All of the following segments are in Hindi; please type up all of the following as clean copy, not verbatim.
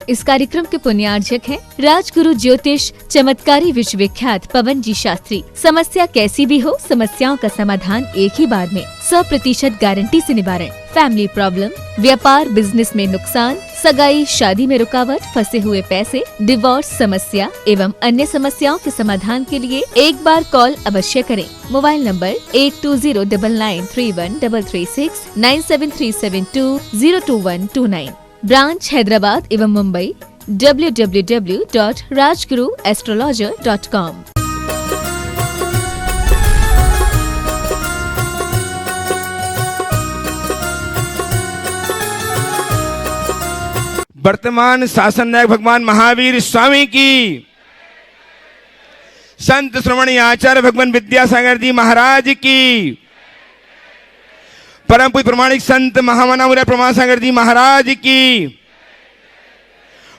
इस कार्यक्रम के पुण्यार्जक हैं राजगुरु ज्योतिष चमत्कारी विश्वविख्यात पवन जी शास्त्री। समस्या कैसी भी हो, समस्याओं का समाधान एक ही बार में, 100% गारंटी से निवारण। फैमिली प्रॉब्लम, व्यापार बिजनेस में नुकसान, सगाई शादी में रुकावट, फंसे हुए पैसे, डिवोर्स समस्या एवं अन्य समस्याओं के समाधान के लिए एक बार कॉल अवश्य करें। Mobile number 8209931336 9737202129। ब्रांच हैदराबाद एवं मुंबई www.rajguruastrologer.com। वर्तमान शासन नायक भगवान महावीर स्वामी की, संत श्रोमणी आचार्य भगवान विद्यासागर जी महाराज की, परम पूज्य प्रमाणिक संत महामना मुनि प्रमासागर जी महाराज की,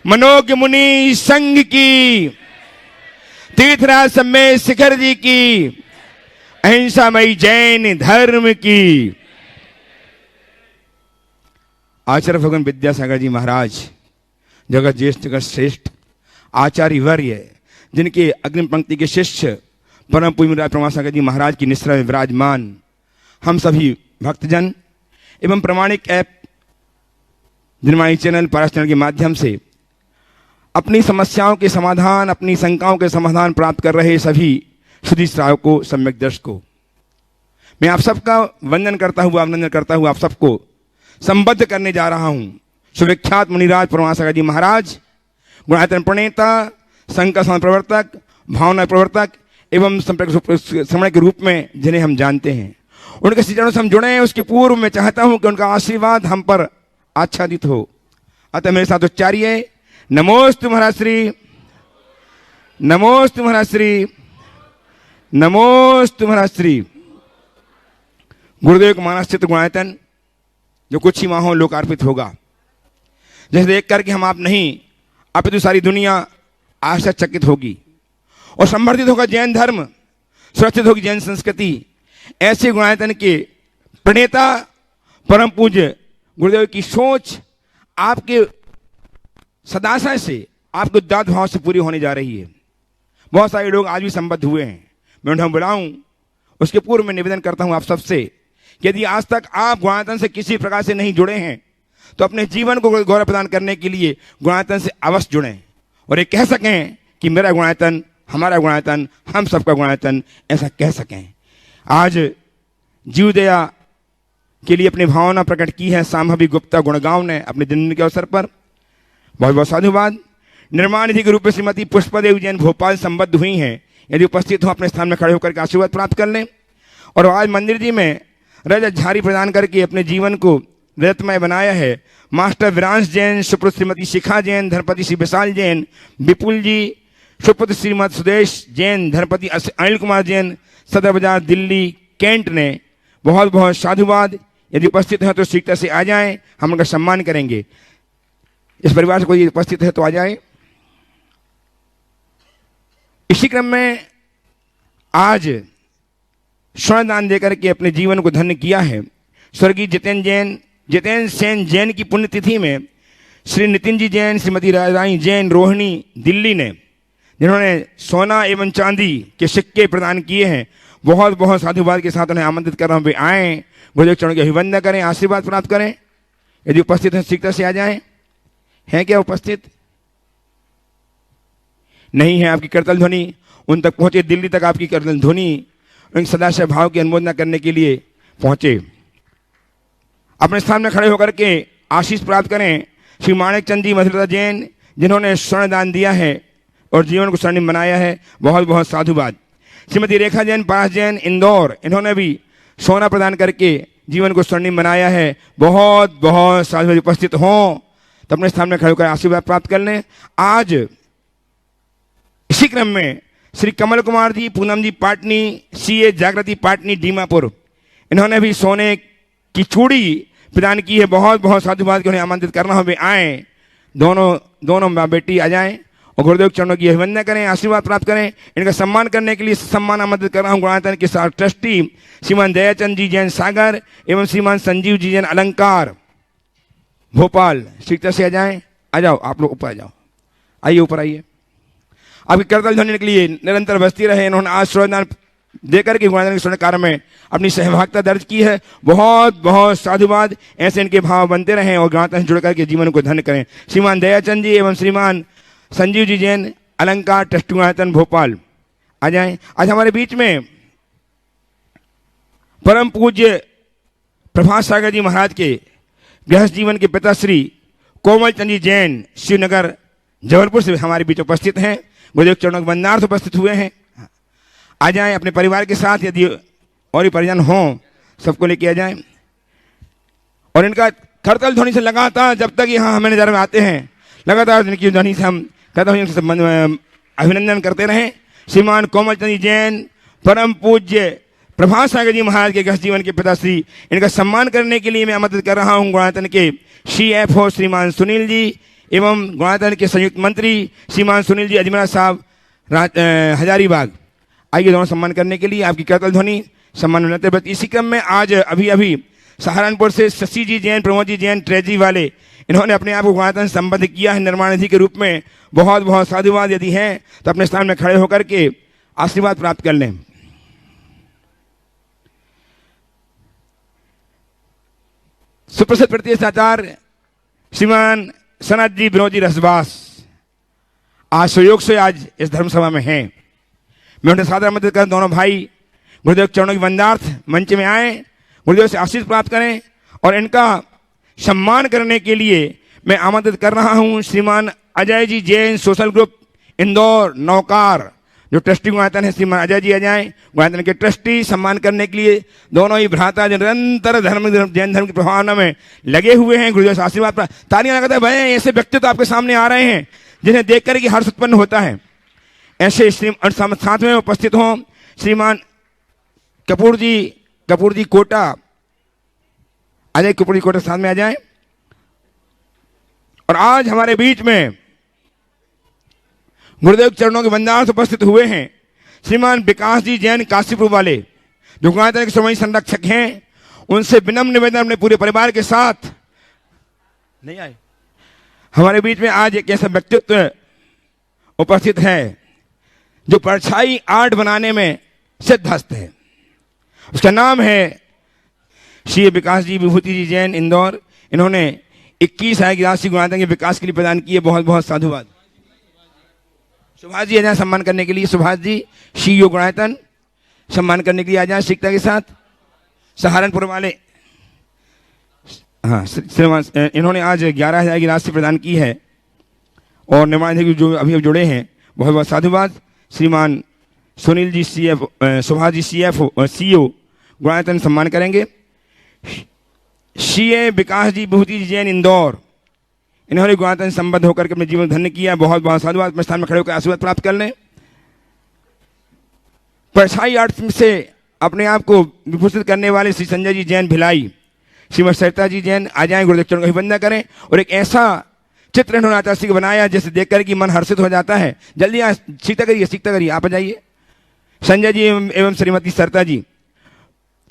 मनोज्ञ मुनि संघ की, तीर्थराज सम्मेद शिखर जी की, अहिंसामयी जैन धर्म की। आचार्य भगवान विद्यासागर जी महाराज जगत ज्येष्ठ जगत श्रेष्ठ आचार्य वर्य, जिनके अग्रिम पंक्ति के शिष्य परम पूज्य मुनि प्रमासागर जी महाराज की निश्रा में विराजमान हम सभी भक्तजन एवं प्रमाणिक ऐप निर्माणी चैनल पारस चैनल के माध्यम से अपनी समस्याओं के समाधान, अपनी शंकाओं के समाधान प्राप्त कर रहे सभी सुधी श्रावकों, सम्यक दर्शकों, मैं आप सबका वंदन करता हुआ, अभिनंदन करता हुआ आप सबको संबद्ध करने जा रहा हूं। सुविख्यात मुनिराज प्रमासागर जी महाराज, गुणायतन प्रणेता, संकल्प समाज प्रवर्तक, भावना प्रवर्तक एवं समय के रूप में जिन्हें हम जानते हैं, उनके चरणों से हम जुड़े हैं। उसके पूर्व मैं चाहता हूं कि उनका आशीर्वाद हम पर आच्छादित हो। अतः मेरे साथ उच्चारिए, नमोस्तु महाराज श्री, नमोस्तु महाराज श्री, नमोस्तु महाराज श्री। गुरुदेव का मानसचित्र गुणायतन जो कुछ ही माहों लोकार्पित होगा, जैसे देख करके हम आप नहीं अपितु सारी दुनिया आश्चर्यचकित होगी और संवर्धित होगा जैन धर्म, सुरक्षित होगी जैन संस्कृति। ऐसे गुणायतन के प्रणेता परम पूज्य गुरुदेव की सोच आपके सदाशय से, आपके उदात्त भाव से पूरी होने जा रही है। बहुत सारे लोग आज भी संबद्ध हुए हैं, मैं उन्हें बुलाऊं। उसके पूर्व मैं निवेदन करता हूं आप सबसे कि यदि आज तक आप गुणायतन से किसी प्रकार से नहीं जुड़े हैं तो अपने जीवन को गौरव प्रदान करने के लिए गुणायतन से अवश्य जुड़ें और ये कह सकें कि मेरा गुणायतन, हमारा गुणायतन, हम सबका गुणायतन, ऐसा कह सकें। आज जीवदया के लिए अपनी भावना प्रकट की है सांभवी गुप्ता गुणगांव ने अपने जन्मदिन के अवसर पर। बहुत बहुत साधुवाद। निर्माण निधि के रूप में श्रीमती पुष्पदेव जैन भोपाल संबद्ध हुई हैं। यदि उपस्थित हो अपने स्थान में खड़े होकर के आशीर्वाद प्राप्त कर लें। और आज मंदिर जी में रजत झारी प्रदान करके अपने जीवन को रजतमय बनाया है मास्टर विरांश जैन, सुपुत्र श्रीमती शिखा जैन, धर्मपति श्री विशाल जैन, विपुल जी, सुपुत्र श्रीमती सुदेश जैन, धर्मपति अनिल कुमार जैन, सदर बाजार दिल्ली कैंट ने। बहुत बहुत साधुवाद। यदि उपस्थित हैं तो शीघ्रता से आ जाएं, हम उनका सम्मान करेंगे। इस परिवार से कोई उपस्थित है तो आ जाए। इसी क्रम में आज स्वर्णदान देकर के अपने जीवन को धन्य किया है स्वर्गीय जितेंद्र सेन जैन की पुण्यतिथि में श्री नितिन जी जैन, श्रीमती राजाई जैन, रोहिणी दिल्ली ने, जिन्होंने सोना एवं चांदी के सिक्के प्रदान किए हैं। बहुत बहुत साधुवाद के साथ उन्हें आमंत्रित कर रहा हूं, वे आएँ, गुरुदेव चरणों की अभिवंदना करें, आशीर्वाद प्राप्त करें। यदि उपस्थित हैं शीघ्रता से आ जाएं। हैं क्या उपस्थित? नहीं है। आपकी करतल ध्वनि उन तक पहुंचे, दिल्ली तक आपकी करतल ध्वनि उन सदाशय भाव की अनुमोदना करने के लिए पहुंचे। अपने स्थान में खड़े होकर के आशीष प्राप्त करें श्री माणिक चंद जी मधुरता जैन, जिन्होंने स्वर्णदान दिया है और जीवन को स्वर्णिम बनाया है। बहुत बहुत साधुवाद। श्रीमती रेखा जैन, पास जैन, इंदौर, इन्होंने भी सोना प्रदान करके जीवन को स्वर्णिम बनाया है। बहुत बहुत साधुवाद। उपस्थित हों तो अपने स्थान में खड़े होकर आशीर्वाद प्राप्त कर लें। आज इसी क्रम में श्री कमल कुमार जी, पूनम जी पाटनी, सीए जागृति पाटनी दीमापुर, इन्होंने भी सोने की चूड़ी प्रदान की है। बहुत बहुत साधुवाद के उन्हें आमंत्रित करना हो, वे आएँ। दोनों माँ बेटी आ जाएं और गुरुदेव चरणों की अभिवंदना करें, आशीर्वाद प्राप्त करें। इनका सम्मान करने के लिए सम्मान आमंत्रित कर रहा हूँ गुणायतन के साथ ट्रस्टी श्रीमान दयाचंद जी जैन सागर एवं श्रीमान संजीव जी जैन अलंकार भोपाल। शीघ्रता से आ जाएं। आ जाओ, आप लोग ऊपर आ जाओ, आइए ऊपर आइए। आपकी करतल ध्वनि के लिए निरंतर बजती रहे। इन्होंने आज सूर्यदान देकर के गुणाधन के स्वर्ण कार्य में अपनी सहभागिता दर्ज की है। बहुत बहुत साधुवाद। ऐसे इनके भाव बनते रहें और गाता से जुड़ करके जीवन को धन्य करें। श्रीमान दयाचंद जी एवं श्रीमान संजीव जी जैन, अलंकार ट्रस्ट गुणायतन भोपाल, आ जाएं। आज हमारे बीच में परम पूज्य प्रभात सागर जी महाराज के गृहस्थ जीवन के पिता श्री कोमल चंद जी जैन, श्रीनगर जबलपुर से हमारे बीच उपस्थित हैं। गुरुदेव चरणों के वंदनार्थ उपस्थित हुए हैं। आ जाएं अपने परिवार के साथ, यदि और भी परिजन हों सबको लेके आ जाएं। और इनका करतल ध्वनि से लगातार जब तक यहाँ हमें नजर में आते हैं, लगातार इनकी ध्वनि से हम करतल से अभिनंदन करते रहें। श्रीमान कोमल चंद जी जैन, परम पूज्य प्रभात सागर जी महाराज के गृहस्थ जीवन के पिताश्री, इनका सम्मान करने के लिए मैं आमंत्रित कर रहा हूँ गुणायतन के CFO श्रीमान सुनील जी एवं गुणायतन के संयुक्त मंत्री श्रीमान सुनील जी अजमेरा साहब हजारीबाग। आइए दोनों सम्मान करने के लिए। आपकी करतल ध्वनि सम्मान नृत्य। इसी क्रम में आज अभी सहारनपुर से शशि जी जैन, प्रमोद जी जैन, ट्रेजी वाले, इन्होंने अपने आप को गुणायतन संबद्ध किया है निर्माण निधि के रूप में। बहुत बहुत साधुवाद। यदि हैं तो अपने स्थान में खड़े होकर के आशीर्वाद प्राप्त कर लें। सुप्रसिद्ध प्रतिष्ठाचार्य श्रीमान सनत जी विनोद जी रसबास आज संयोग से आज इस धर्मसभा में हैं। मैं उन्हें सादर आमंत्रित कर दोनों भाई गुरुदेव चरणों की वंदनार्थ मंच में आए, गुरुदेव से आशीष प्राप्त करें। और इनका सम्मान करने के लिए मैं आमंत्रित कर रहा हूं श्रीमान अजय जी जैन, सोशल ग्रुप इंदौर नौकार, जो ट्रस्टी गुणायतन है। श्रीमान अजय जी आ जाएं। गुणायतन के ट्रस्टी सम्मान करने के लिए दोनों ही भ्राता निरंतर जैन धर्म की प्रभावना में लगे हुए हैं। गुरुदेव से आशीर्वाद प्राप्त। तालियां लगाते हैं भाई। ऐसे व्यक्तित्व आपके सामने आ रहे हैं जिन्हें देख कर के हर्ष उत्पन्न होता है। ऐसे साथ में उपस्थित हों श्रीमान कपूर जी कोटा, अजय कपूर जी कोटा साथ में आ जाएं। और आज हमारे बीच में गुरुदेव चरणों के वंदनार्थ उपस्थित हुए हैं श्रीमान विकास जी जैन काशीपुर वाले, जो गुणायतन के समय संरक्षक हैं। उनसे विनम्र निवेदन अपने पूरे परिवार के साथ नहीं आए। हमारे बीच में आज एक ऐसा व्यक्तित्व उपस्थित है जो परछाई आर्ट बनाने में सिद्धहस्त है। उसका नाम है श्री विकास जी विभूति जी जैन, इंदौर। इन्होंने 21,000 की राशि गुणायतन के विकास के लिए प्रदान की है। बहुत बहुत साधुवाद। सुभाष जी आ जाए सम्मान करने के लिए। सुभाष जी CEO गुणायतन सम्मान करने के लिए आ जाए शिक्षता के साथ। सहारनपुर वाले, हाँ, इन्होंने आज 11,000 की राशि प्रदान की है। और निर्माण जो अभी जुड़े हैं, बहुत बहुत साधुवाद। श्रीमान सुनील जी सुभाष जी CFO CEO गुणायतन सम्मान करेंगे। CA विकास जी विभूति जी जैन, इंदौर, इन्होंने गुणायतन संबद्ध होकर के अपने जीवन धन्य किया। बहुत बहुत साधुवाद। अपने स्थान में खड़े होकर आशीर्वाद प्राप्त कर लें। परछाई आर्ट से अपने आप को विभूषित करने वाले श्री संजय जी जैन भिलाई, श्रीमती सरिता जी जैन आ जाएं। गुरुदेव चरणों की वंदना करें। और एक ऐसा चित्र इन्होंने आचार्य को बनाया जिसे देख कर कि मन हर्षित हो जाता है। जल्दी सीखता करिए, आप आ जाइए। संजय जी एवं श्रीमती सरिता जी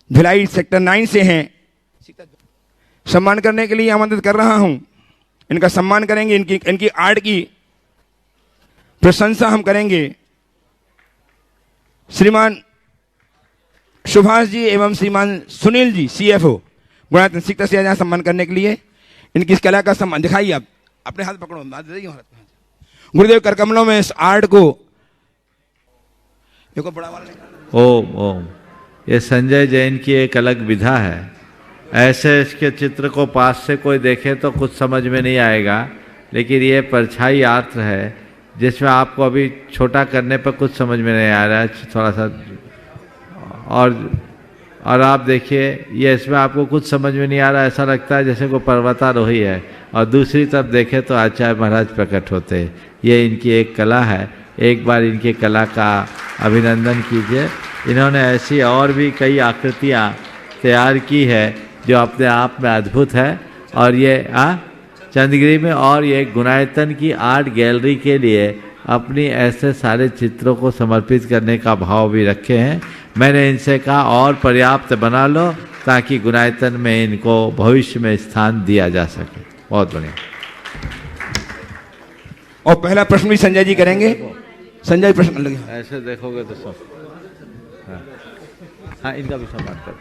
भिलाई सेक्टर 9 से हैं। सम्मान करने के लिए आमंत्रित कर रहा हूं। इनका सम्मान करेंगे। इनकी आर्ट की प्रशंसा हम करेंगे। श्रीमान सुभाष जी एवं श्रीमान सुनील जी CFO गुणायतन सीखता से आ सम्मान करने के लिए। इनकी इस कला का सम्मान दिखाइए। आप अपने हाथ पकड़ो। गुरुदेव कर कमलों में इस आर्ट को देखो। बड़ा वाला ओम। ये संजय जैन की एक अलग विधा है। ऐसे इसके चित्र को पास से कोई देखे तो कुछ समझ में नहीं आएगा, लेकिन ये परछाई आर्ट है जिसमें आपको अभी छोटा करने पर कुछ समझ में नहीं आ रहा है, थोड़ा सा। और आप देखिए, ये इसमें आपको कुछ समझ में नहीं आ रहा, ऐसा लगता है जैसे कोई पर्वतारोही है। और दूसरी तरफ देखें तो आचार्य महाराज प्रकट होते हैं। ये इनकी एक कला है। एक बार इनकी कला का अभिनंदन कीजिए। इन्होंने ऐसी और भी कई आकृतियाँ तैयार की है जो अपने आप में अद्भुत है। और ये चंद्रगिरी में और ये गुणायतन की आर्ट गैलरी के लिए अपनी ऐसे सारे चित्रों को समर्पित करने का भाव भी रखे हैं। मैंने इनसे कहा और पर्याप्त बना लो ताकि गुणायतन में इनको भविष्य में स्थान दिया जा सके। बहुत बढ़िया। और पहला प्रश्न भी संजय जी करेंगे। संजय जी प्रश्न लगे। ऐसे देखोगे तो सब। हाँ, हाँ इनका भी सम्मान कर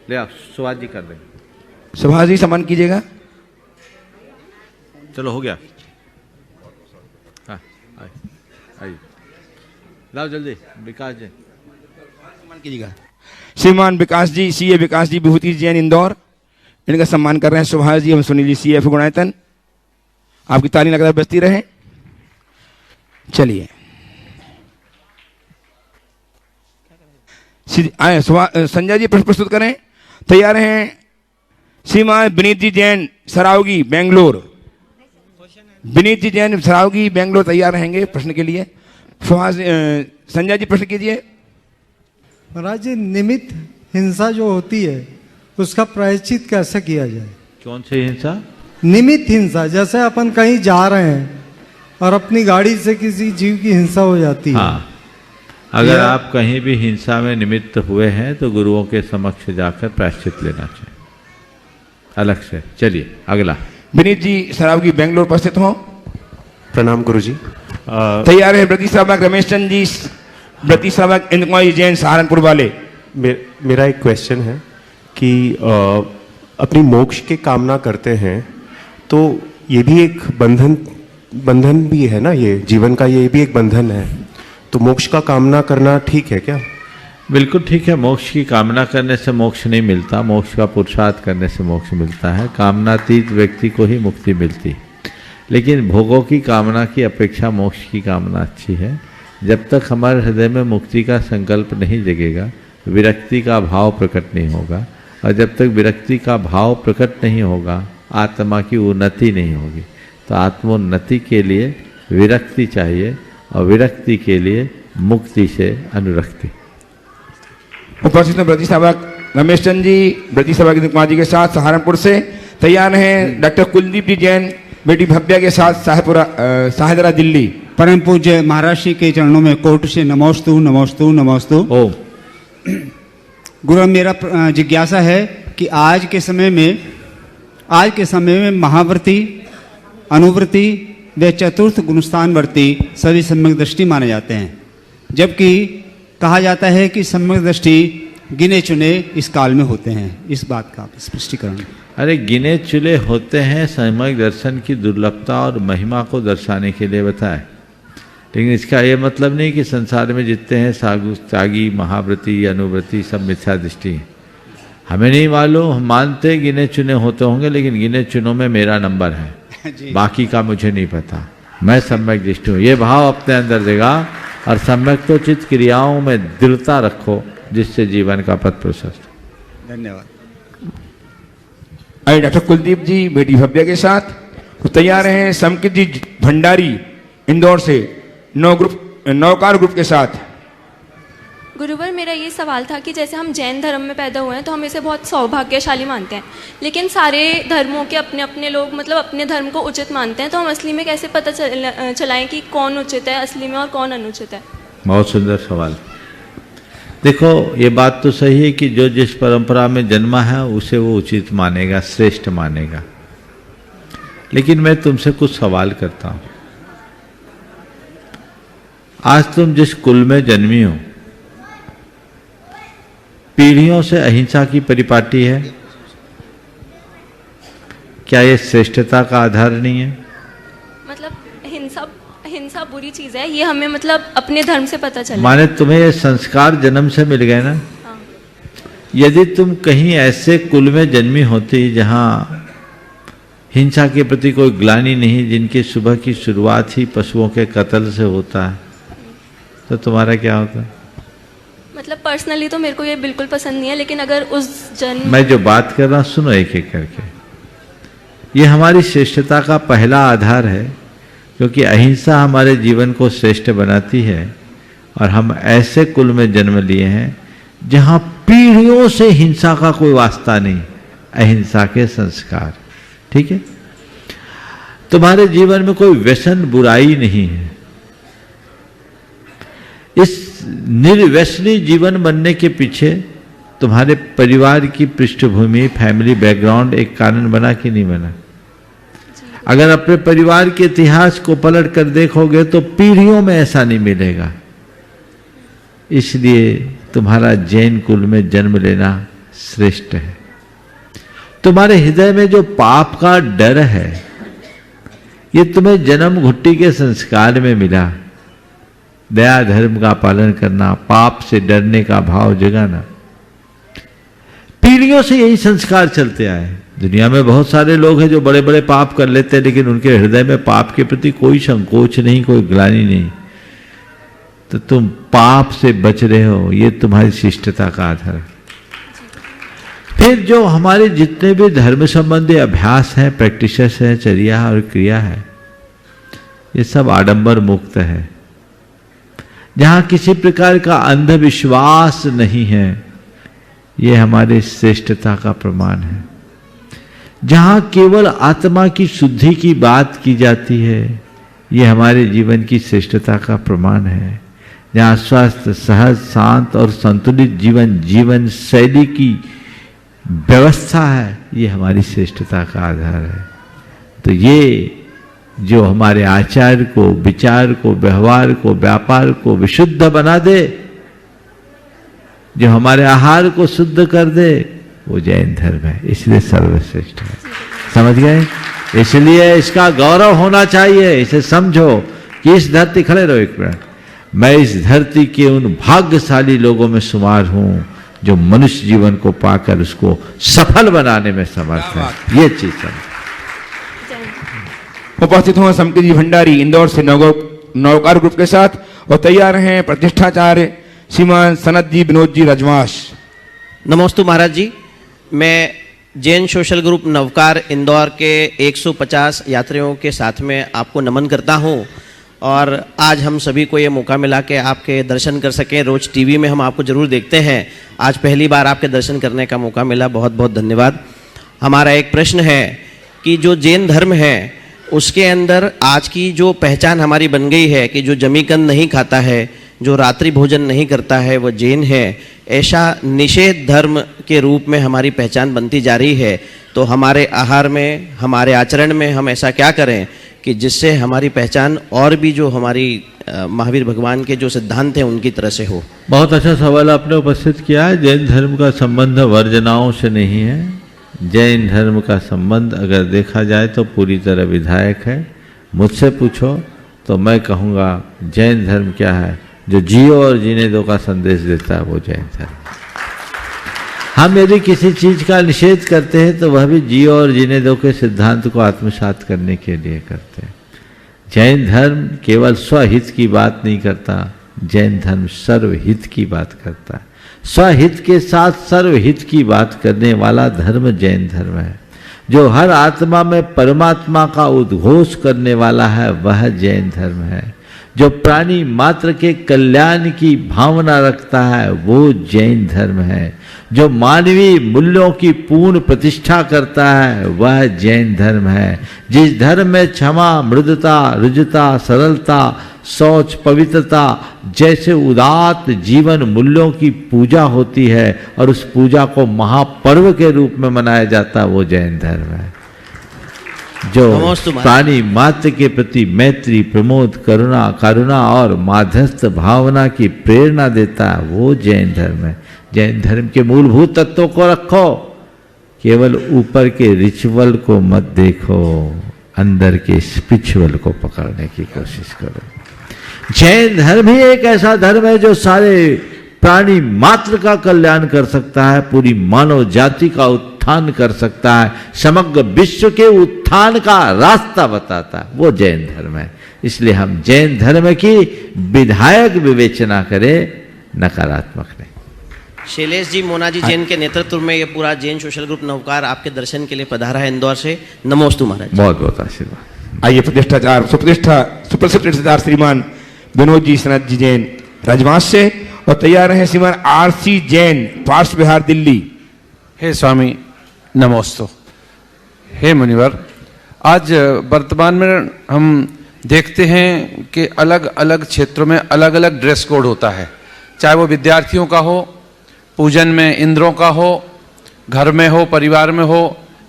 ले आओ, सुभाष जी कर देंगे। सुभाष जी सम्मान कीजिएगा। चलो हो गया। हाँ आइए लाओ जल्दी। विकास जी सम्मान कीजिएगा। श्रीमान विकास जी, सीए विकास जी, विभूति जैन इंदौर, इनका सम्मान कर रहे हैं सुभाष जी एवं सुनील जी, सीएफ गुणायतन। आपकी ताली लगातार बजती रहे। चलिए संजय जी प्रश्न प्रस्तुत करें। तैयार हैं श्रीमान विनीत जी जैन सरावगी बेंगलोर। विनीत जी जैन सरावगी बेंगलोर तैयार रहेंगे प्रश्न के लिए। संजय जी प्रश्न कीजिए। महाराज जी, निमित्त हिंसा जो होती है उसका प्रायश्चित कैसे किया जाए? कौन सी हिंसा? निमित्त हिंसा, जैसे अपन कहीं जा रहे हैं और अपनी गाड़ी से किसी जीव की हिंसा हो जाती है। हाँ, अगर आप कहीं भी हिंसा में निमित्त हुए हैं तो गुरुओं के समक्ष जाकर प्रायश्चित लेना चाहिए अलग से। चलिए अगला। विनीत जी सरावगी बेंगलोर उपस्थित हो। प्रणाम गुरुजी। तैयार है ब्रती श्रावक रमेश चंद जी, ब्रती श्रावक इंद्र कुमार जी जैन सहारनपुर वाले। मेरा एक क्वेश्चन है कि अपनी मोक्ष की कामना करते हैं तो ये भी एक बंधन भी है ना, ये जीवन का ये भी एक बंधन है, तो मोक्ष का कामना करना ठीक है क्या? बिल्कुल ठीक है। मोक्ष की कामना करने से मोक्ष नहीं मिलता, मोक्ष का पुरुषार्थ करने से मोक्ष मिलता है। कामनातीत व्यक्ति को ही मुक्ति मिलती है। लेकिन भोगों की कामना की अपेक्षा मोक्ष की कामना अच्छी है। जब तक हमारे हृदय में मुक्ति का संकल्प नहीं जगेगा, विरक्ति का भाव प्रकट नहीं होगा, और जब तक विरक्ति का भाव प्रकट नहीं होगा आत्मा की उन्नति नहीं होगी। तो आत्मोन्नति के लिए विरक्ति चाहिए, और विरक्ति के लिए मुक्ति से अनुरक्ति। उपस्थित हैं ब्रती श्रावक रमेश चंद जी, ब्रती श्रावक इंद्र कुमार जी के साथ सहारनपुर से। तैयार हैं डॉक्टर कुलदीप जी जैन, बेटी भव्या के साथ शाहदरा दिल्ली। परम पूज्य महाराज जी के चरणों में कोट से नमोस्तु नमोस्तु नमोस्तु। ओम। गुरु, मेरा जिज्ञासा है कि आज के समय में महाव्रती, अनुव्रती व चतुर्थ गुणस्थानवर्ती सभी सम्यक दृष्टि माने जाते हैं, जबकि कहा जाता है कि सम्यक दृष्टि गिने चुने इस काल में होते हैं। इस बात का स्पष्टीकरण। अरे गिने चुने होते हैं, सम्यक दर्शन की दुर्लभता और महिमा को दर्शाने के लिए बताए। लेकिन इसका ये मतलब नहीं कि संसार में जितने हैं साधु, त्यागी, महाव्रती, अनुव्रती सब मिथ्या दृष्टि है। हमें नहीं मालूम, हम मानते गिने चुने होते होंगे, लेकिन गिने चुनों में मेरा नंबर है, बाकी का मुझे नहीं पता। मैं सम्यक दृष्टि हूँ, ये भाव अपने अंदर देगा। और सम्यक तो चित्त क्रियाओं में दृढ़ता रखो, जिससे जीवन का पथ प्रशस्त। धन्यवाद। आइए डॉक्टर कुलदीप जी बेटी भव्या के साथ। तो तैयार हैं समकित जी भंडारी इंदौर से, नौकार ग्रुप के साथ। गुरुवर, मेरा ये सवाल था कि जैसे हम जैन धर्म में पैदा हुए हैं तो हम इसे बहुत सौभाग्यशाली मानते हैं, लेकिन सारे धर्मों के अपने अपने लोग मतलब अपने धर्म को उचित मानते हैं, तो हम असली में कैसे पता चलाएं कि कौन उचित है असली में और कौन अनुचित है? बहुत सुंदर सवाल। देखो, ये बात तो सही है कि जो जिस परंपरा में जन्मा है उसे वो उचित मानेगा, श्रेष्ठ मानेगा। लेकिन मैं तुमसे कुछ सवाल करता हूं। आज तुम जिस कुल में जन्मी हो, पीढ़ियों से अहिंसा की परिपाटी है, क्या ये श्रेष्ठता का आधार नहीं है? मतलब हिंसा बुरी चीज है, ये हमें मतलब अपने धर्म से पता चला। माने तुम्हें ये संस्कार जन्म से मिल गए ना। हाँ। यदि तुम कहीं ऐसे कुल में जन्मी होती जहां हिंसा के प्रति कोई ग्लानि नहीं, जिनकी सुबह की शुरुआत ही पशुओं के कत्ल से होता है, तो तुम्हारा क्या होता? मतलब पर्सनली तो मेरे को ये बिल्कुल पसंद नहीं है, लेकिन अगर उस जन्म मैं जो बात कर रहा हूं सुनो एक एक करके। ये हमारी श्रेष्ठता का पहला आधार है, क्योंकि अहिंसा हमारे जीवन को श्रेष्ठ बनाती है। और हम ऐसे कुल में जन्म लिए हैं जहां पीढ़ियों से हिंसा का कोई वास्ता नहीं, अहिंसा के संस्कार। ठीक है, तुम्हारे जीवन में कोई व्यसन बुराई नहीं है। इस निर्व्यसनी जीवन बनने के पीछे तुम्हारे परिवार की पृष्ठभूमि, फैमिली बैकग्राउंड एक कारण बना कि नहीं बना? अगर अपने परिवार के इतिहास को पलट कर देखोगे तो पीढ़ियों में ऐसा नहीं मिलेगा। इसलिए तुम्हारा जैन कुल में जन्म लेना श्रेष्ठ है। तुम्हारे हृदय में जो पाप का डर है, ये तुम्हें जन्म घुट्टी के संस्कार में मिला। दया धर्म का पालन करना, पाप से डरने का भाव जगाना, पीढ़ियों से यही संस्कार चलते आए। दुनिया में बहुत सारे लोग हैं जो बड़े बड़े पाप कर लेते हैं, लेकिन उनके हृदय में पाप के प्रति कोई संकोच नहीं, कोई ग्लानि नहीं। तो तुम पाप से बच रहे हो, ये तुम्हारी शिष्टता का आधार है। फिर जो हमारे जितने भी धर्म संबंधी अभ्यास हैं, प्रैक्टिसेस हैं, चर्या और क्रिया है, ये सब आडंबर मुक्त है। जहां किसी प्रकार का अंधविश्वास नहीं है, ये हमारे श्रेष्ठता का प्रमाण है। जहां केवल आत्मा की शुद्धि की बात की जाती है, ये हमारे जीवन की श्रेष्ठता का प्रमाण है। जहां स्वस्थ, सहज, शांत और संतुलित जीवन शैली की व्यवस्था है, ये हमारी श्रेष्ठता का आधार है। तो ये जो हमारे आचार को, विचार को, व्यवहार को, व्यापार को विशुद्ध बना दे, जो हमारे आहार को शुद्ध कर दे, वो जैन धर्म है। इसलिए सर्वश्रेष्ठ है। समझ गए? इसलिए इसका गौरव होना चाहिए। इसे समझो कि इस धरती, खड़े रहो एक मिनट, मैं इस धरती के उन भाग्यशाली लोगों में शुमार हूं जो मनुष्य जीवन को पाकर उसको सफल बनाने में समर्थ है। ये चीज समझ। उपस्थित हुए समकी जी भंडारी इंदौर से नौकार ग्रुप के साथ, और तैयार हैं प्रतिष्ठाचार्य श्रीमान सनत जी विनोद जी रजवास। नमोस्तु महाराज जी। मैं जैन सोशल ग्रुप नवकार इंदौर के 150 यात्रियों के साथ में आपको नमन करता हूं, और आज हम सभी को ये मौका मिला कि आपके दर्शन कर सकें। रोज टीवी में हम आपको जरूर देखते हैं, आज पहली बार आपके दर्शन करने का मौका मिला, बहुत बहुत धन्यवाद। हमारा एक प्रश्न है कि जो जैन धर्म है उसके अंदर आज की जो पहचान हमारी बन गई है कि जो जमीकंद नहीं खाता है, जो रात्रि भोजन नहीं करता है, वो जैन है, ऐसा निषेध धर्म के रूप में हमारी पहचान बनती जा रही है। तो हमारे आहार में, हमारे आचरण में हम ऐसा क्या करें कि जिससे हमारी पहचान और भी जो हमारी महावीर भगवान के जो सिद्धांत हैं उनकी तरह से हो। बहुत अच्छा सवाल आपने उपस्थित किया है। जैन धर्म का संबंध वर्जनाओं से नहीं है। जैन धर्म का संबंध अगर देखा जाए तो पूरी तरह विधायक है। मुझसे पूछो तो मैं कहूँगा जैन धर्म क्या है, जो जियो और जीने दो का संदेश देता है, वो जैन धर्म। हम यदि किसी चीज का निषेध करते हैं तो वह भी जियो और जीने दो के सिद्धांत को आत्मसात करने के लिए करते हैं। जैन धर्म केवल स्वहित की बात नहीं करता, जैन धर्म सर्वहित की बात करता है। स्वहित के साथ सर्वहित की बात करने वाला धर्म जैन धर्म है। जो हर आत्मा में परमात्मा का उद्घोष करने वाला है, वह जैन धर्म है। जो प्राणी मात्र के कल्याण की भावना रखता है, वो जैन धर्म है। जो मानवीय मूल्यों की पूर्ण प्रतिष्ठा करता है, वह जैन धर्म है। जिस धर्म में क्षमा, मृदुता, रुजुता, सरलता, शौच, पवित्रता जैसे उदात्त जीवन मूल्यों की पूजा होती है और उस पूजा को महापर्व के रूप में मनाया जाता है, वो जैन धर्म है। जो प्राणी मात्र के प्रति मैत्री, प्रमोद, करुणा और माध्यस्थ भावना की प्रेरणा देता है, वो जैन धर्म है। जैन धर्म के मूलभूत तत्वों को रखो, केवल ऊपर के रिचुअल को मत देखो, अंदर के स्पिरिचुअल को पकड़ने की कोशिश करो। जैन धर्म ही एक ऐसा धर्म है जो सारे प्राणी मात्र का कल्याण कर सकता है, पूरी मानव जाति का उत्थान कर सकता है, समग्र विश्व के उत्थान का रास्ता बताता है, वो जैन धर्म है। इसलिए हम जैन धर्म की विधायक विवेचना करें, नकारात्मक नहीं। शैलेश जी, मोना जी जैन के नेतृत्व में ये पूरा जैन सोशल ग्रुप नवकार आपके दर्शन के लिए पधारा है इंदौर से। नमोस्तु महाराज। बहुत बहुत आशीर्वाद। आइए प्रतिष्ठाचार सुप्रसिद्ध प्रतिष्ठाचार श्रीमान विनोद जी सनत जी जैन रजवास से, और तैयार हैं श्रीमान आरसी जैन पार्श्व बिहार दिल्ली। हे स्वामी नमोस्तु। हे मुनिवर, आज वर्तमान में हम देखते हैं कि अलग अलग क्षेत्रों में अलग अलग ड्रेस कोड होता है, चाहे वो विद्यार्थियों का हो, पूजन में इंद्रों का हो, घर में हो, परिवार में हो,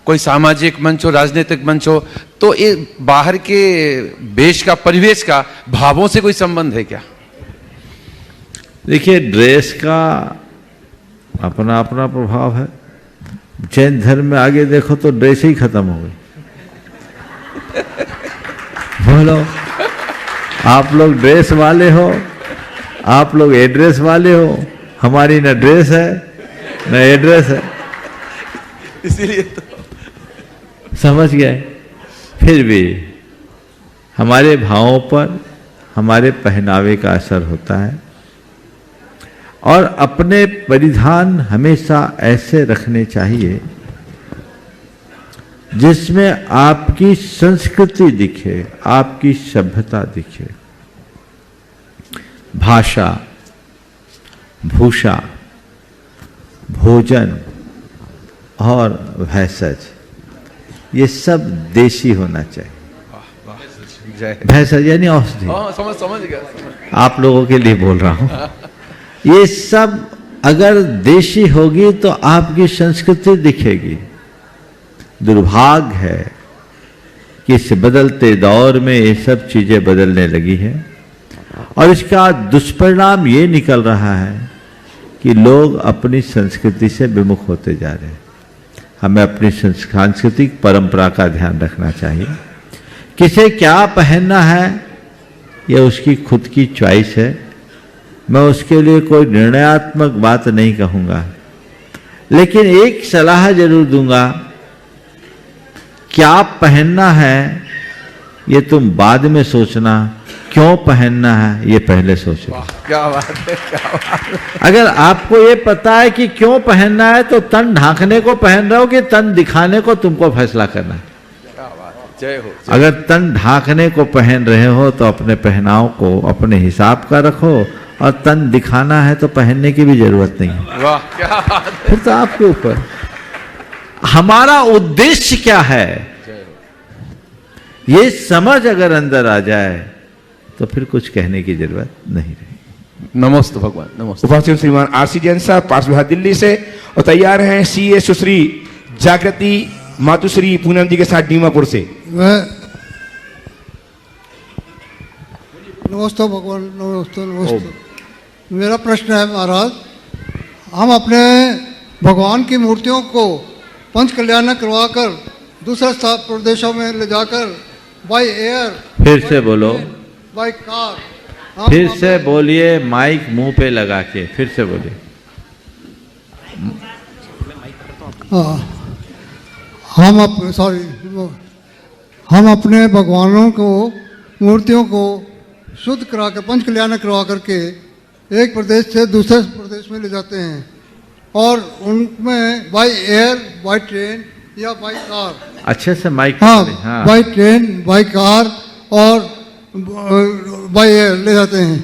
कोई सामाजिक मंच हो, राजनीतिक मंच हो, तो ये बाहर के देश का, परिवेश का भावों से कोई संबंध है क्या? देखिए, ड्रेस का अपना अपना प्रभाव है। जैन धर्म में आगे देखो तो ड्रेस ही खत्म हो गई। बोलो, आप लोग ड्रेस वाले हो, आप लोग एड्रेस वाले हो, हमारी न ड्रेस है न एड्रेस है, इसीलिए तो समझ गए। फिर भी हमारे भावों पर हमारे पहनावे का असर होता है, और अपने परिधान हमेशा ऐसे रखने चाहिए जिसमें आपकी संस्कृति दिखे, आपकी सभ्यता दिखे। भाषा, भूषा, भोजन और भैषज, ये सब देशी होना चाहिए। भैषज यानी औषधि, समझ गया। आप लोगों के लिए बोल रहा हूं। ये सब अगर देशी होगी तो आपकी संस्कृति दिखेगी। दुर्भाग्य है कि इस बदलते दौर में ये सब चीजें बदलने लगी हैं, और इसका दुष्परिणाम ये निकल रहा है कि लोग अपनी संस्कृति से विमुख होते जा रहे हैं। हमें अपनी सांस्कृतिक परंपरा का ध्यान रखना चाहिए। किसे क्या पहनना है ये उसकी खुद की चॉइस है, मैं उसके लिए कोई निर्णयात्मक बात नहीं कहूंगा, लेकिन एक सलाह जरूर दूंगा, क्या पहनना है ये तुम बाद में सोचना, क्यों पहनना है ये पहले सोचो। क्या बात है, क्या बात है। अगर आपको ये पता है कि क्यों पहनना है तो तन ढांकने को पहन रहे हो कि तन दिखाने को, तुमको फैसला करना है। जय हो। अगर तन ढांकने को पहन रहे हो तो अपने पहनाव को अपने हिसाब का रखो, और तन दिखाना है तो पहनने की भी जरूरत नहीं है। वाह, क्या बात है। फिर तो आपके ऊपर। हमारा उद्देश्य क्या है ये समझ अगर अंदर आ जाए तो फिर कुछ कहने की जरूरत नहीं रही। नमस्ते भगवान, नमस्ते। उपस्थित श्रीमान आरसी जैन साहब पार्श्व विभाग दिल्ली से, और तैयार हैं सीए सुश्री जागृति मातुश्री पूनम जी के साथ डीमापुर से। नमस्ते भगवान, नमस्ते नमस्ते। मेरा प्रश्न है महाराज, हम अपने भगवान की मूर्तियों को पंच कल्याण करवाकर दूसरे प्रदेशों में ले जाकर बाय एयर, फिर से बोलो, बाय कार, फिर से बोलिए, माइक मुंह पे लगा के फिर से बोलिए। हम अपने भगवानों को मूर्तियों को शुद्ध करा कर पंच कल्याण करवा करके एक प्रदेश से दूसरे प्रदेश में ले जाते हैं, और उनमें बाय एयर, बाय ट्रेन या बाय कार, अच्छे से माइक, हाँ, बाय ट्रेन, बाय कार और बाय एयर ले जाते हैं।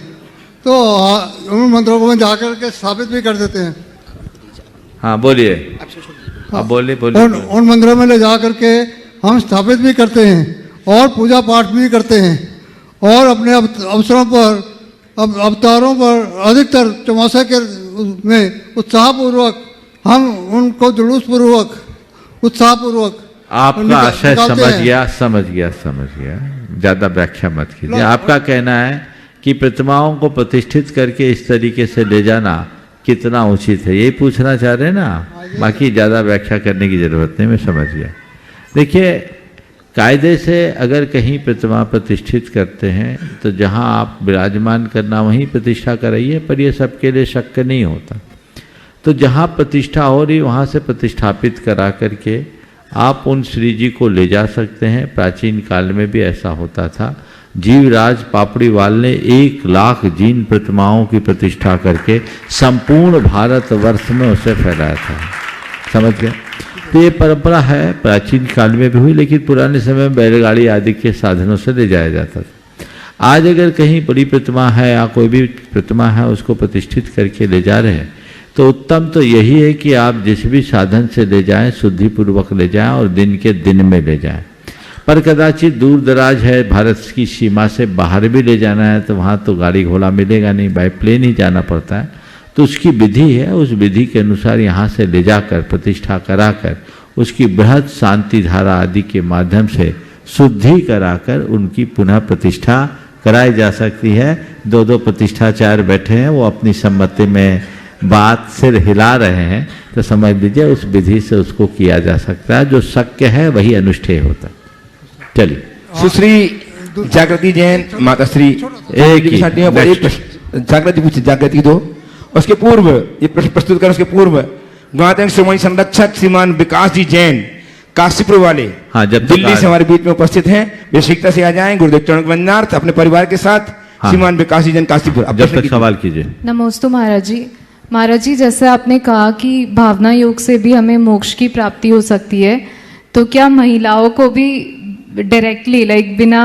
तो उन मंदिरों में जाकर के स्थापित भी कर देते हैं। हाँ बोलिए, हाँ बोलिए बोलिए। उन मंदिरों में ले जा करके हम स्थापित भी करते हैं और पूजा पाठ भी करते हैं, और अपने अवसरों पर, अवतारों पर अधिकतर चौमासे के में उत्साहपूर्वक हम उनको जुलूसपूर्वक, उत्साहपूर्वक आपका आशय समझ गया। ज्यादा व्याख्या मत कीजिए। आपका कहना है कि प्रतिमाओं को प्रतिष्ठित करके इस तरीके से ले जाना कितना उचित है, यही पूछना चाह रहे हैं ना, बाकी ज्यादा व्याख्या करने की जरूरत नहीं, मैं समझ गया। देखिए, कायदे से अगर कहीं प्रतिमा प्रतिष्ठित करते हैं तो जहां आप विराजमान करना वहीं प्रतिष्ठा कराइए, पर यह सबके लिए शक्य नहीं होता। तो जहां प्रतिष्ठा हो रही वहां से प्रतिष्ठापित करा करके आप उन श्री जी को ले जा सकते हैं। प्राचीन काल में भी ऐसा होता था। जीवराज पापड़ीवाल ने 1 लाख जीन प्रतिमाओं की प्रतिष्ठा करके संपूर्ण भारतवर्ष में उसे फैलाया था। समझ गए? तो ये परंपरा है, प्राचीन काल में भी हुई, लेकिन पुराने समय में बैलगाड़ी आदि के साधनों से ले जाया जाता था। आज अगर कहीं बड़ी प्रतिमा है या कोई भी प्रतिमा है उसको प्रतिष्ठित करके ले जा रहे हैं तो उत्तम तो यही है कि आप जिस भी साधन से ले जाएं शुद्धिपूर्वक ले जाएं और दिन के दिन में ले जाएं। पर कदाचित दूर दराज है, भारत की सीमा से बाहर भी ले जाना है तो वहाँ तो गाड़ी घोड़ा मिलेगा नहीं, बाय प्लेन ही जाना पड़ता है। तो उसकी विधि है, उस विधि के अनुसार यहाँ से ले जाकर प्रतिष्ठा कराकर उसकी बृहद शांति धारा आदि के माध्यम से शुद्धि कराकर उनकी पुनः प्रतिष्ठा कराई जा सकती है। दो प्रतिष्ठाचार्य बैठे हैं, वो अपनी सम्मति में बात सिर हिला रहे हैं, तो समझ लीजिए उस विधि से उसको किया जा सकता है। जो शक्य है वही अनुष्ठेय होता है। चलिए, सुश्री जागृति जैन, माताश्री जागृति पूछे, जागृति दो। उसके पूर्व ये प्रश्न प्रस्तुत कर, उसके पूर्व गौतम श्रोमणी संरक्षक श्रीमान विकास जी जैन काशीपुर वाले, हाँ, जब दिल्ली से हमारे बीच में उपस्थित हैं, बेसिकता से आ जाएं गुरुदेव चरण वंदनार्थ अपने परिवार के साथ। हाँ। श्रीमान विकास जी जैन काशीपुर, अब जब तक सवाल कीजिए। नमोस्तु महाराज जी। महाराज जी, जैसे आपने कहा कि भावना योग से भी हमें मोक्ष की प्राप्ति हो सकती है, तो क्या महिलाओं को भी डायरेक्टली लाइक बिना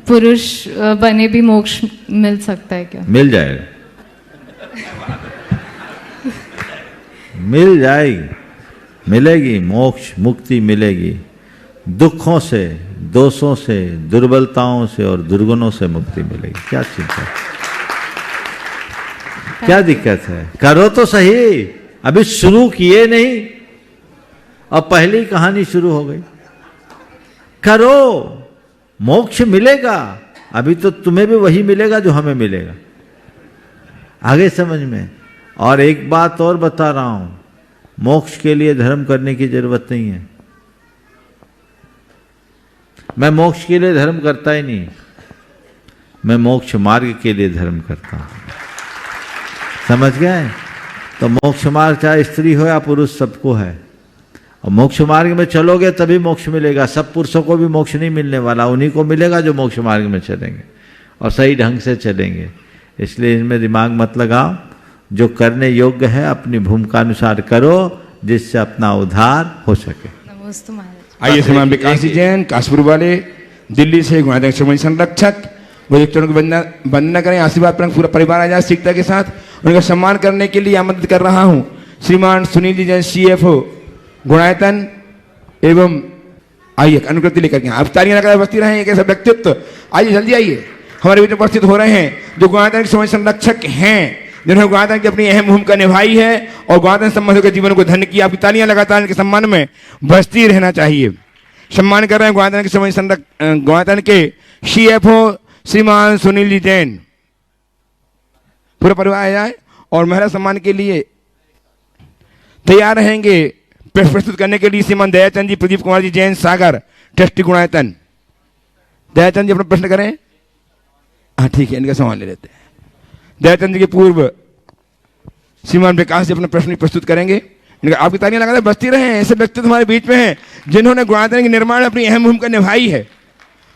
पुरुष बने भी मोक्ष मिल सकता है क्या? मिल जाएगा, मिल जाएगी, मिलेगी, मोक्ष मुक्ति मिलेगी। दुखों से, दोषों से, दुर्बलताओं से और दुर्गुणों से मुक्ति मिलेगी। क्या चिंता है, क्या दिक्कत है? करो तो सही, अभी शुरू किए नहीं और पहली कहानी शुरू हो गई। करो, मोक्ष मिलेगा। अभी तो तुम्हें भी वही मिलेगा जो हमें मिलेगा, आगे समझ में। और एक बात और बता रहा हूं, मोक्ष के लिए धर्म करने की जरूरत नहीं है। मैं मोक्ष के लिए धर्म करता ही नहीं, मैं मोक्ष मार्ग के लिए धर्म करता हूं। समझ गए? तो मोक्ष मार्ग चाहे स्त्री हो या पुरुष सबको है, और मोक्ष मार्ग में चलोगे तभी मोक्ष मिलेगा। सब पुरुषों को भी मोक्ष नहीं मिलने वाला, उन्हीं को मिलेगा जो मोक्ष मार्ग में चलेंगे और सही ढंग से चलेंगे। इसलिए इनमें दिमाग मत लगाओ, जो करने योग्य है अपनी भूमिका अनुसार करो, जिससे अपना उद्धार हो सके। नमस्ते महाराज। आइए श्रीमान विकास जी जैन काशीपुर वाले, दिल्ली से गौतम श्रोमणी संरक्षक, गुरुदेव चरण को वंदना करें, आशीर्वाद पर पूरा परिवार आ जाए सीखता के साथ। उनका सम्मान करने के लिए आमंत्रित कर रहा हूं श्रीमान सुनील जी जैन, CFO गुणायतन एवं आइए अनुकृति लेकर के। आप तालियां लगाकर बसती रहे, एक ऐसा व्यक्तित्व, आइए जल्दी आइए, हमारे बीच उपस्थित हो रहे हैं जो गौतम श्रोमणी संरक्षक हैं, जिन्होंने गौतम की अपनी अहम भूमिका निभाई है और गौतम संबंधों के जीवन को धन्य किया। आपकी तालियां लगातार इनके सम्मान में बजती रहना चाहिए। सम्मान कर रहे हैं गौतम के श्रोमणी संरक्षक, गौतम के CFO श्रीमान सुनील जी जैन। पूरा परिवार आ जाए और महिला सम्मान के लिए तैयार रहेंगे प्रस्तुत करने के लिए श्रीमान दयाचंद जी, प्रदीप कुमार जी जैन सागर, ट्रस्टी गुणायतन। दयाचंद जी अपना प्रश्न करें। हाँ ठीक है, इनका सवाल ले लेते हैं। दयाचंद जी के पूर्व श्रीमान विकास जी अपना प्रश्न प्रस्तुत करेंगे। इनका आपकी तालियां लगातार बजती रहे। ऐसे व्यक्तित्व हमारे बीच में हैं जिन्होंने गुणायतन के निर्माण में अपनी अहम भूमिका निभाई है।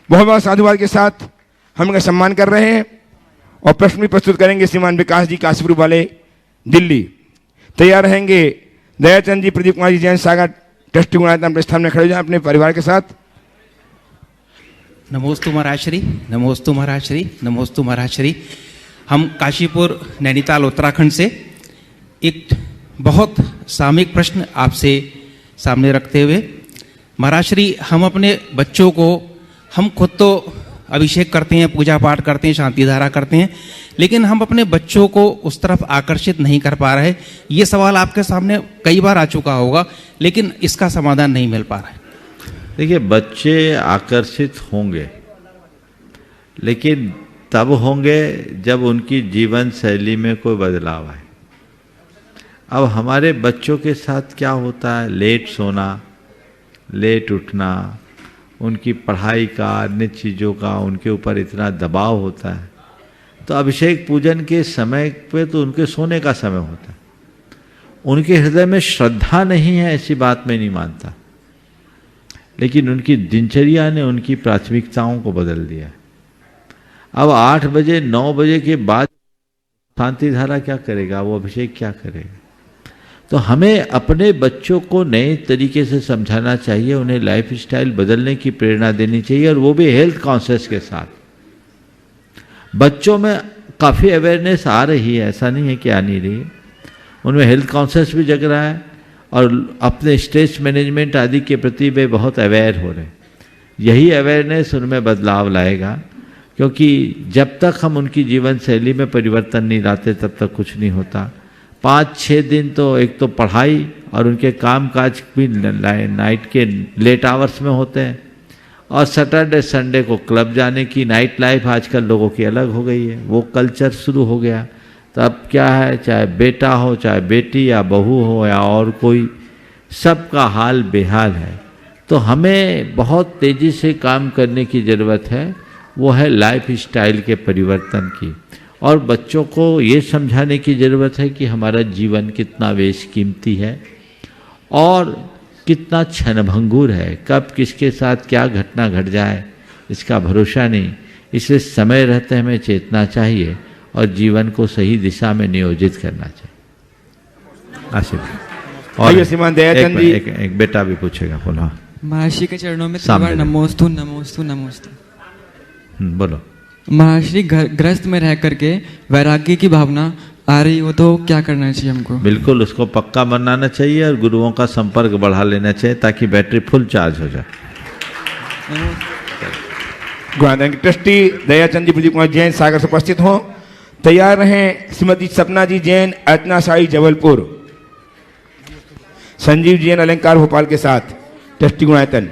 बहुत बहुत साधुवाद के साथ हम इनका सम्मान कर रहे हैं और प्रश्न भी प्रस्तुत करेंगे श्रीमान विकास जी काशीपुर वाले, दिल्ली। तैयार रहेंगे दयाचंद जी, प्रदीप कुमार जी जैन सागर, ट्रस्टी गुणायतन। अपने स्थान में खड़े हो जाएं अपने परिवार के साथ। नमोस्तु महाराज श्री, नमोस्तु महाराज श्री, नमोस्तु महाराज श्री। हम काशीपुर नैनीताल उत्तराखंड से एक बहुत सामयिक प्रश्न आपसे सामने रखते हुए, महाराज श्री, हम अपने बच्चों को, हम खुद तो अभिषेक करते हैं, पूजा पाठ करते हैं, शांति धारा करते हैं, लेकिन हम अपने बच्चों को उस तरफ आकर्षित नहीं कर पा रहे। ये सवाल आपके सामने कई बार आ चुका होगा, लेकिन इसका समाधान नहीं मिल पा रहा है। देखिए, बच्चे आकर्षित होंगे, लेकिन तब होंगे जब उनकी जीवन शैली में कोई बदलाव आए। अब हमारे बच्चों के साथ क्या होता है, लेट सोना, लेट उठना, उनकी पढ़ाई का, अन्य चीज़ों का उनके ऊपर इतना दबाव होता है। तो अभिषेक पूजन के समय पे तो उनके सोने का समय होता है। उनके हृदय में श्रद्धा नहीं है, ऐसी बात मैं नहीं मानता, लेकिन उनकी दिनचर्या ने उनकी प्राथमिकताओं को बदल दिया है। अब 8 बजे 9 बजे के बाद शांति धारा क्या करेगा, वो अभिषेक क्या करेगा? तो हमें अपने बच्चों को नए तरीके से समझाना चाहिए, उन्हें लाइफ स्टाइल बदलने की प्रेरणा देनी चाहिए, और वो भी हेल्थ कॉन्शियस के साथ। बच्चों में काफ़ी अवेयरनेस आ रही है, ऐसा नहीं है कि आ नहीं रही है। उनमें हेल्थ कॉन्शियस भी जग रहा है और अपने स्ट्रेस मैनेजमेंट आदि के प्रति वे बहुत अवेयर हो रहे हैं। यही अवेयरनेस उनमें बदलाव लाएगा, क्योंकि जब तक हम उनकी जीवन शैली में परिवर्तन नहीं लाते तब तक कुछ नहीं होता। 5-6 दिन तो एक तो पढ़ाई और उनके काम काज भी नाइट के लेट आवर्स में होते हैं, और सैटरडे संडे को क्लब जाने की नाइट लाइफ आजकल लोगों की अलग हो गई है, वो कल्चर शुरू हो गया। तो अब क्या है, चाहे बेटा हो चाहे बेटी या बहू हो या और कोई, सबका हाल बेहाल है। तो हमें बहुत तेज़ी से काम करने की ज़रूरत है, वो है लाइफ स्टाइल के परिवर्तन की, और बच्चों को ये समझाने की ज़रूरत है कि हमारा जीवन कितना बेशकीमती है और कितना क्षणभंगुर है, कब किसके साथ क्या घटना घट जाए इसका भरोसा नहीं। इसलिए समय रहते हमें चेतना चाहिए और जीवन को सही दिशा में नियोजित करना चाहिए। आशीष और श्रीमान दयाचंद जी, एक बेटा भी पूछेगा, बोला महर्षि के चरणों में नमोस्तु नमोस्तु नमोस्तु। बोलो। महर्षि ग्रस्त में रह करके वैराग्य की भावना आ रही हो तो क्या करना चाहिए हमको? बिल्कुल उसको पक्का बनाना चाहिए और गुरुओं का संपर्क बढ़ा लेना चाहिए ताकि बैटरी फुल चार्ज हो जाए। ट्रस्टी दयाचंद जी प्रदीप कुमार जैन सागर से उपस्थित हों। तैयार रहें श्रीमती सपना जी जैन अर्चना साई जबलपुर, संजीव जैन अलंकार भोपाल के साथ ट्रस्टी गुणायतन।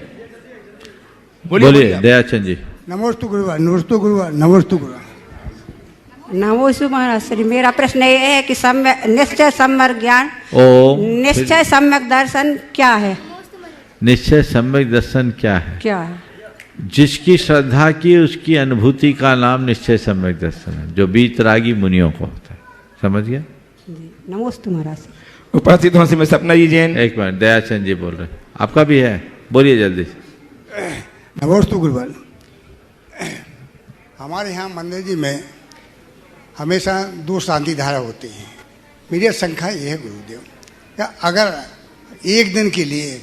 बोलिए दयाचंद जी। नमोस्तु गुरुवार, नमोस्तु गुरुवार, नमोस्तु गुरुवार। नमोस्तु महाराज श्री। मेरा प्रश्न ये है कि निश्चय सम्यक ज्ञान, निश्चय सम्यक दर्शन क्या है? निश्चय सम्यक दर्शन क्या है? क्या है? जिसकी श्रद्धा की उसकी अनुभूति का नाम निश्चय सम्यक दर्शन है, जो बीतरागी मुनियों को होता है। समझ गया? नमोस्तु महाराज। उपस्थित हों श्रीमती सपना जी जैन। एक मिनट, दयाचंद जी बोल रहे, आपका भी है, बोलिए जल्दी से। नमोस्तु गुरुवार। हमारे यहाँ मंदिर जी में हमेशा 2 शांति धारा होती हैं। मेरी शंका ये है गुरुदेव, क्या अगर एक दिन के लिए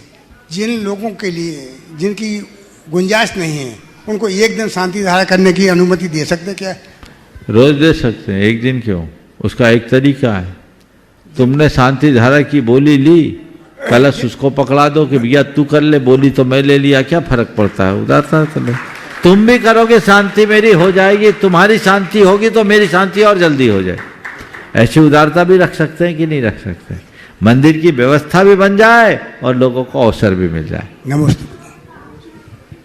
जिन लोगों के लिए जिनकी गुंजाइश नहीं है उनको एक दिन शांति धारा करने की अनुमति दे सकते क्या? रोज दे सकते हैं, एक दिन क्यों? उसका एक तरीका है। तुमने शांति धारा की बोली ली, कलश उसको पकड़ा दो कि भैया तू कर ले, बोली तो मैं ले लिया, क्या फर्क पड़ता है? उदारता कर ले, तुम भी करोगे शांति मेरी हो जाएगी, तुम्हारी शांति होगी तो मेरी शांति और जल्दी हो जाए। ऐसी उदारता भी रख सकते हैं कि नहीं रख सकते? मंदिर की व्यवस्था भी बन जाए और लोगों को अवसर भी मिल जाए। नमस्ते।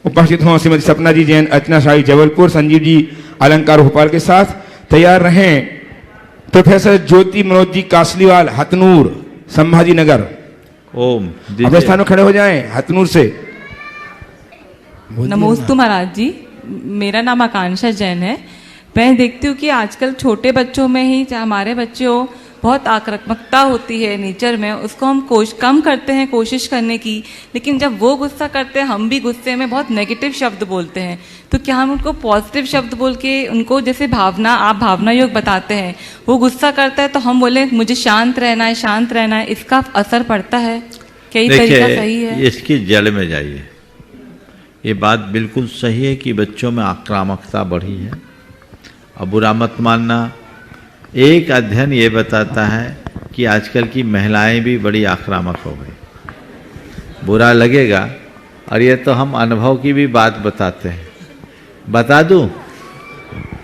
उपस्थित हों श्रीमती सपना जी जैन अर्चना साई जबलपुर, संजीव जी अलंकार भोपाल के साथ। तैयार रहें प्रोफेसर ज्योति मनोज जी कासलीवाल हथनूर संभाजी नगर। ओम अपने स्थान में खड़े हो जाएं हथनूर से। नमोस्तु महाराज जी, मेरा नाम आकांक्षा जैन है। मैं देखती हूँ कि आजकल छोटे बच्चों में ही, चाहे हमारे बच्चे हो, बहुत आक्रामकता होती है नेचर में। उसको हम कम करते हैं कोशिश करने की, लेकिन जब वो गुस्सा करते हैं हम भी गुस्से में बहुत नेगेटिव शब्द बोलते हैं। तो क्या हम उनको पॉजिटिव शब्द बोल के उनको, जैसे भावना, आप भावना योग बताते हैं, वो गुस्सा करता है तो हम बोले मुझे शांत रहना है, शांत रहना है, इसका असर पड़ता है? क्या ये तरीका सही है? इसकी जड़ में जाइए। ये बात बिल्कुल सही है कि बच्चों में आक्रामकता बढ़ी है, और बुरा मत मानना। एक अध्ययन ये बताता है कि आजकल की महिलाएं भी बड़ी आक्रामक हो गई। बुरा लगेगा, और ये तो हम अनुभव की भी बात बताते हैं। बता दूं?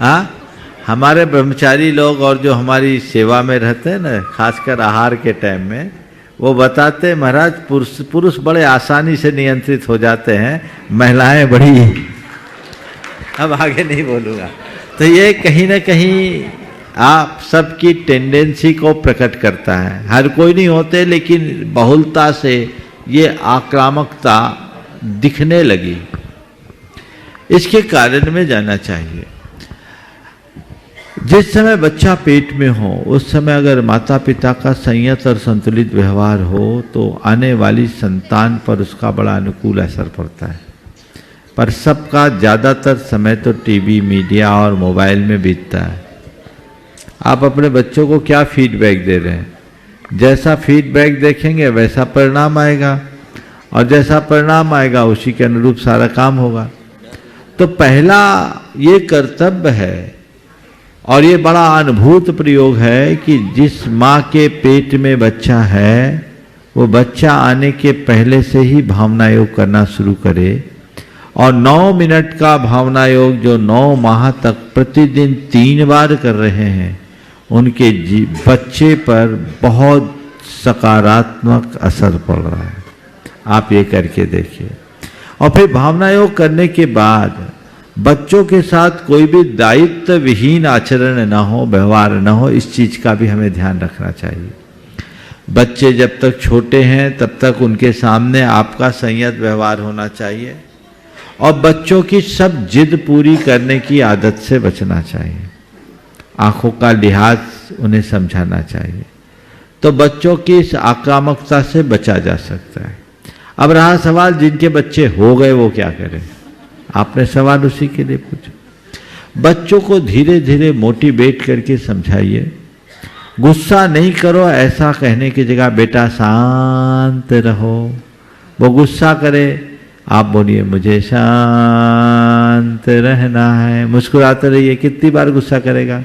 हाँ, हमारे ब्रह्मचारी लोग और जो हमारी सेवा में रहते हैं ना, खासकर आहार के टाइम में, वो बताते हैं महाराज पुरुष बड़े आसानी से नियंत्रित हो जाते हैं, महिलाएं बड़ी। अब आगे नहीं बोलूँगा। तो ये कहीं ना कहीं आप सबकी टेंडेंसी को प्रकट करता है। हर कोई नहीं होते, लेकिन बहुलता से ये आक्रामकता दिखने लगी। इसके कारण में जाना चाहिए। जिस समय बच्चा पेट में हो उस समय अगर माता पिता का संयत और संतुलित व्यवहार हो तो आने वाली संतान पर उसका बड़ा अनुकूल असर पड़ता है। पर सबका ज़्यादातर समय तो टीवी, मीडिया और मोबाइल में बीतता है। आप अपने बच्चों को क्या फीडबैक दे रहे हैं? जैसा फीडबैक देखेंगे वैसा परिणाम आएगा, और जैसा परिणाम आएगा उसी के अनुरूप सारा काम होगा। तो पहला ये कर्तव्य है, और ये बड़ा अनुभूत प्रयोग है कि जिस माँ के पेट में बच्चा है वो बच्चा आने के पहले से ही भावना योग करना शुरू करे, और 9 मिनट का भावना योग जो 9 माह तक प्रतिदिन 3 बार कर रहे हैं, उनके बच्चे पर बहुत सकारात्मक असर पड़ रहा है। आप ये करके देखिए। और फिर भावना योग करने के बाद बच्चों के साथ कोई भी दायित्व विहीन आचरण ना हो, व्यवहार ना हो, इस चीज का भी हमें ध्यान रखना चाहिए। बच्चे जब तक छोटे हैं तब तक उनके सामने आपका संयत व्यवहार होना चाहिए और बच्चों की सब जिद पूरी करने की आदत से बचना चाहिए। आंखों का लिहाज उन्हें समझाना चाहिए, तो बच्चों की इस आक्रामकता से बचा जा सकता है। अब रहा सवाल जिनके बच्चे हो गए वो क्या करें। आपने सवाल उसी के लिए पूछा। बच्चों को धीरे धीरे मोटिवेट करके समझाइए। गुस्सा नहीं करो ऐसा कहने की जगह बेटा शांत रहो। वो गुस्सा करे, आप बोलिए मुझे शांत रहना है। मुस्कुराते रहिए। कितनी बार गुस्सा करेगा?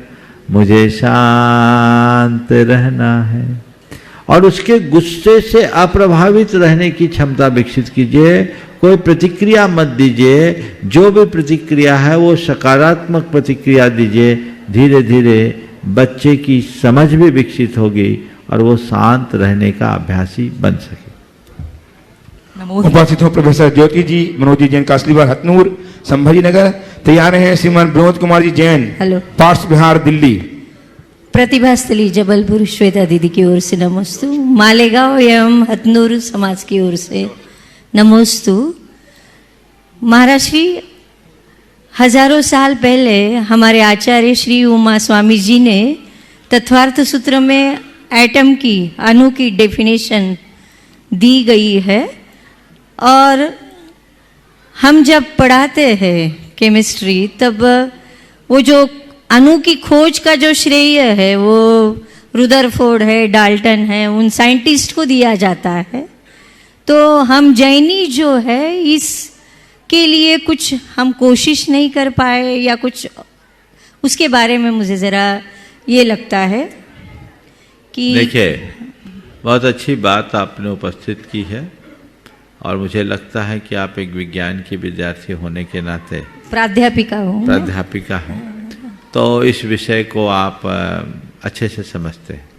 मुझे शांत रहना है। और उसके गुस्से से अप्रभावित रहने की क्षमता विकसित कीजिए। कोई प्रतिक्रिया मत दीजिए। जो भी प्रतिक्रिया है वो सकारात्मक प्रतिक्रिया दीजिए। धीरे धीरे बच्चे की समझ भी विकसित होगी और वो शांत रहने का अभ्यासी बन सके। उपस्थित हो प्रोफेसर ज्योति जी, मनोज जी जैन, कासलीवाल, हथनूर, संभाजी नगर। तैयार हैं श्रीमान विनोद कुमार जी जैन, हेलो, पार्ट्स बिहार, दिल्ली। प्रतिभा स्थली जबलपुर श्वेता दीदी की ओर से नमोस्तु। मालेगांव एवं हथनूर समाज की ओर से नमोस्तु। महाराज श्री, हजारों साल पहले हमारे आचार्य श्री उमा स्वामी जी ने तत्वार्थ सूत्र में एटम की, अणु की डेफिनेशन दी गई है। और हम जब पढ़ाते हैं केमिस्ट्री तब वो जो अणु की खोज का जो श्रेय है वो रुदरफोर्ड है, डाल्टन है, उन साइंटिस्ट को दिया जाता है। तो हम जैनी जो है इसके लिए कुछ हम कोशिश नहीं कर पाए या कुछ, उसके बारे में मुझे ज़रा ये लगता है कि देखिए, बहुत अच्छी बात आपने उपस्थित की है और मुझे लगता है कि आप एक विज्ञान के विद्यार्थी होने के नाते प्राध्यापिका हूँ, प्राध्यापिका हैं, तो इस विषय को आप अच्छे से समझते हैं।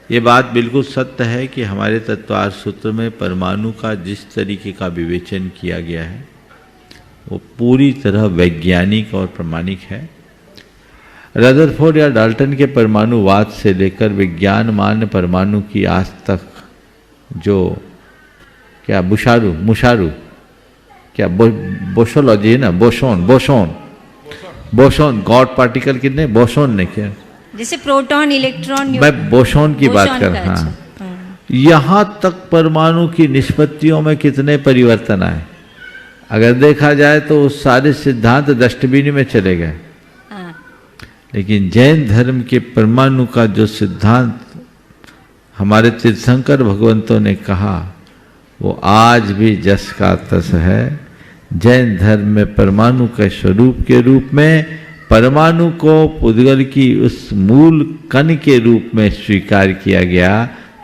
ये बात बिल्कुल सत्य है कि हमारे तत्वार्थ सूत्र में परमाणु का जिस तरीके का विवेचन किया गया है वो पूरी तरह वैज्ञानिक और प्रमाणिक है। रदरफोर्ड या डाल्टन के परमाणुवाद से लेकर विज्ञान मान्य परमाणु की आज तक जो क्या मुशारू क्या बोसोलॉजी है ना, बोसोन गॉड पार्टिकल कितने, बोसोन ने क्या, जैसे प्रोटॉन, इलेक्ट्रॉन, मैं बोसोन की बात कर रहा हूँ। यहाँ तक परमाणु की निष्पत्तियों में कितने परिवर्तन आए, अगर देखा जाए तो सारे सिद्धांत डस्टबिन में चले गए। लेकिन जैन धर्म के परमाणु का जो सिद्धांत हमारे तीर्थंकर भगवंतों ने कहा वो आज भी जस का तस है। जैन धर्म में परमाणु के स्वरूप के रूप में परमाणु को पुद्गल की उस मूल कण के रूप में स्वीकार किया गया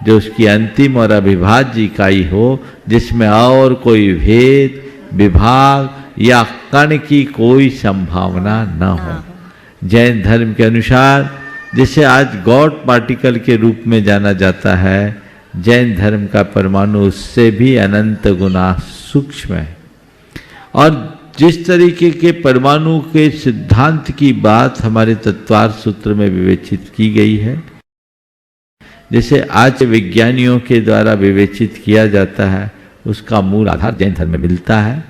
जो उसकी अंतिम और अविभाज्य इकाई हो, जिसमें और कोई भेद, विभाग या कण की कोई संभावना न हो। जैन धर्म के अनुसार जिसे आज गॉड पार्टिकल के रूप में जाना जाता है, जैन धर्म का परमाणु उससे भी अनंत गुना सूक्ष्म है। और जिस तरीके के परमाणु के सिद्धांत की बात हमारे तत्वार्थ सूत्र में विवेचित की गई है, जिसे आज विज्ञानियों के द्वारा विवेचित किया जाता है, उसका मूल आधार जैन धर्म में मिलता है।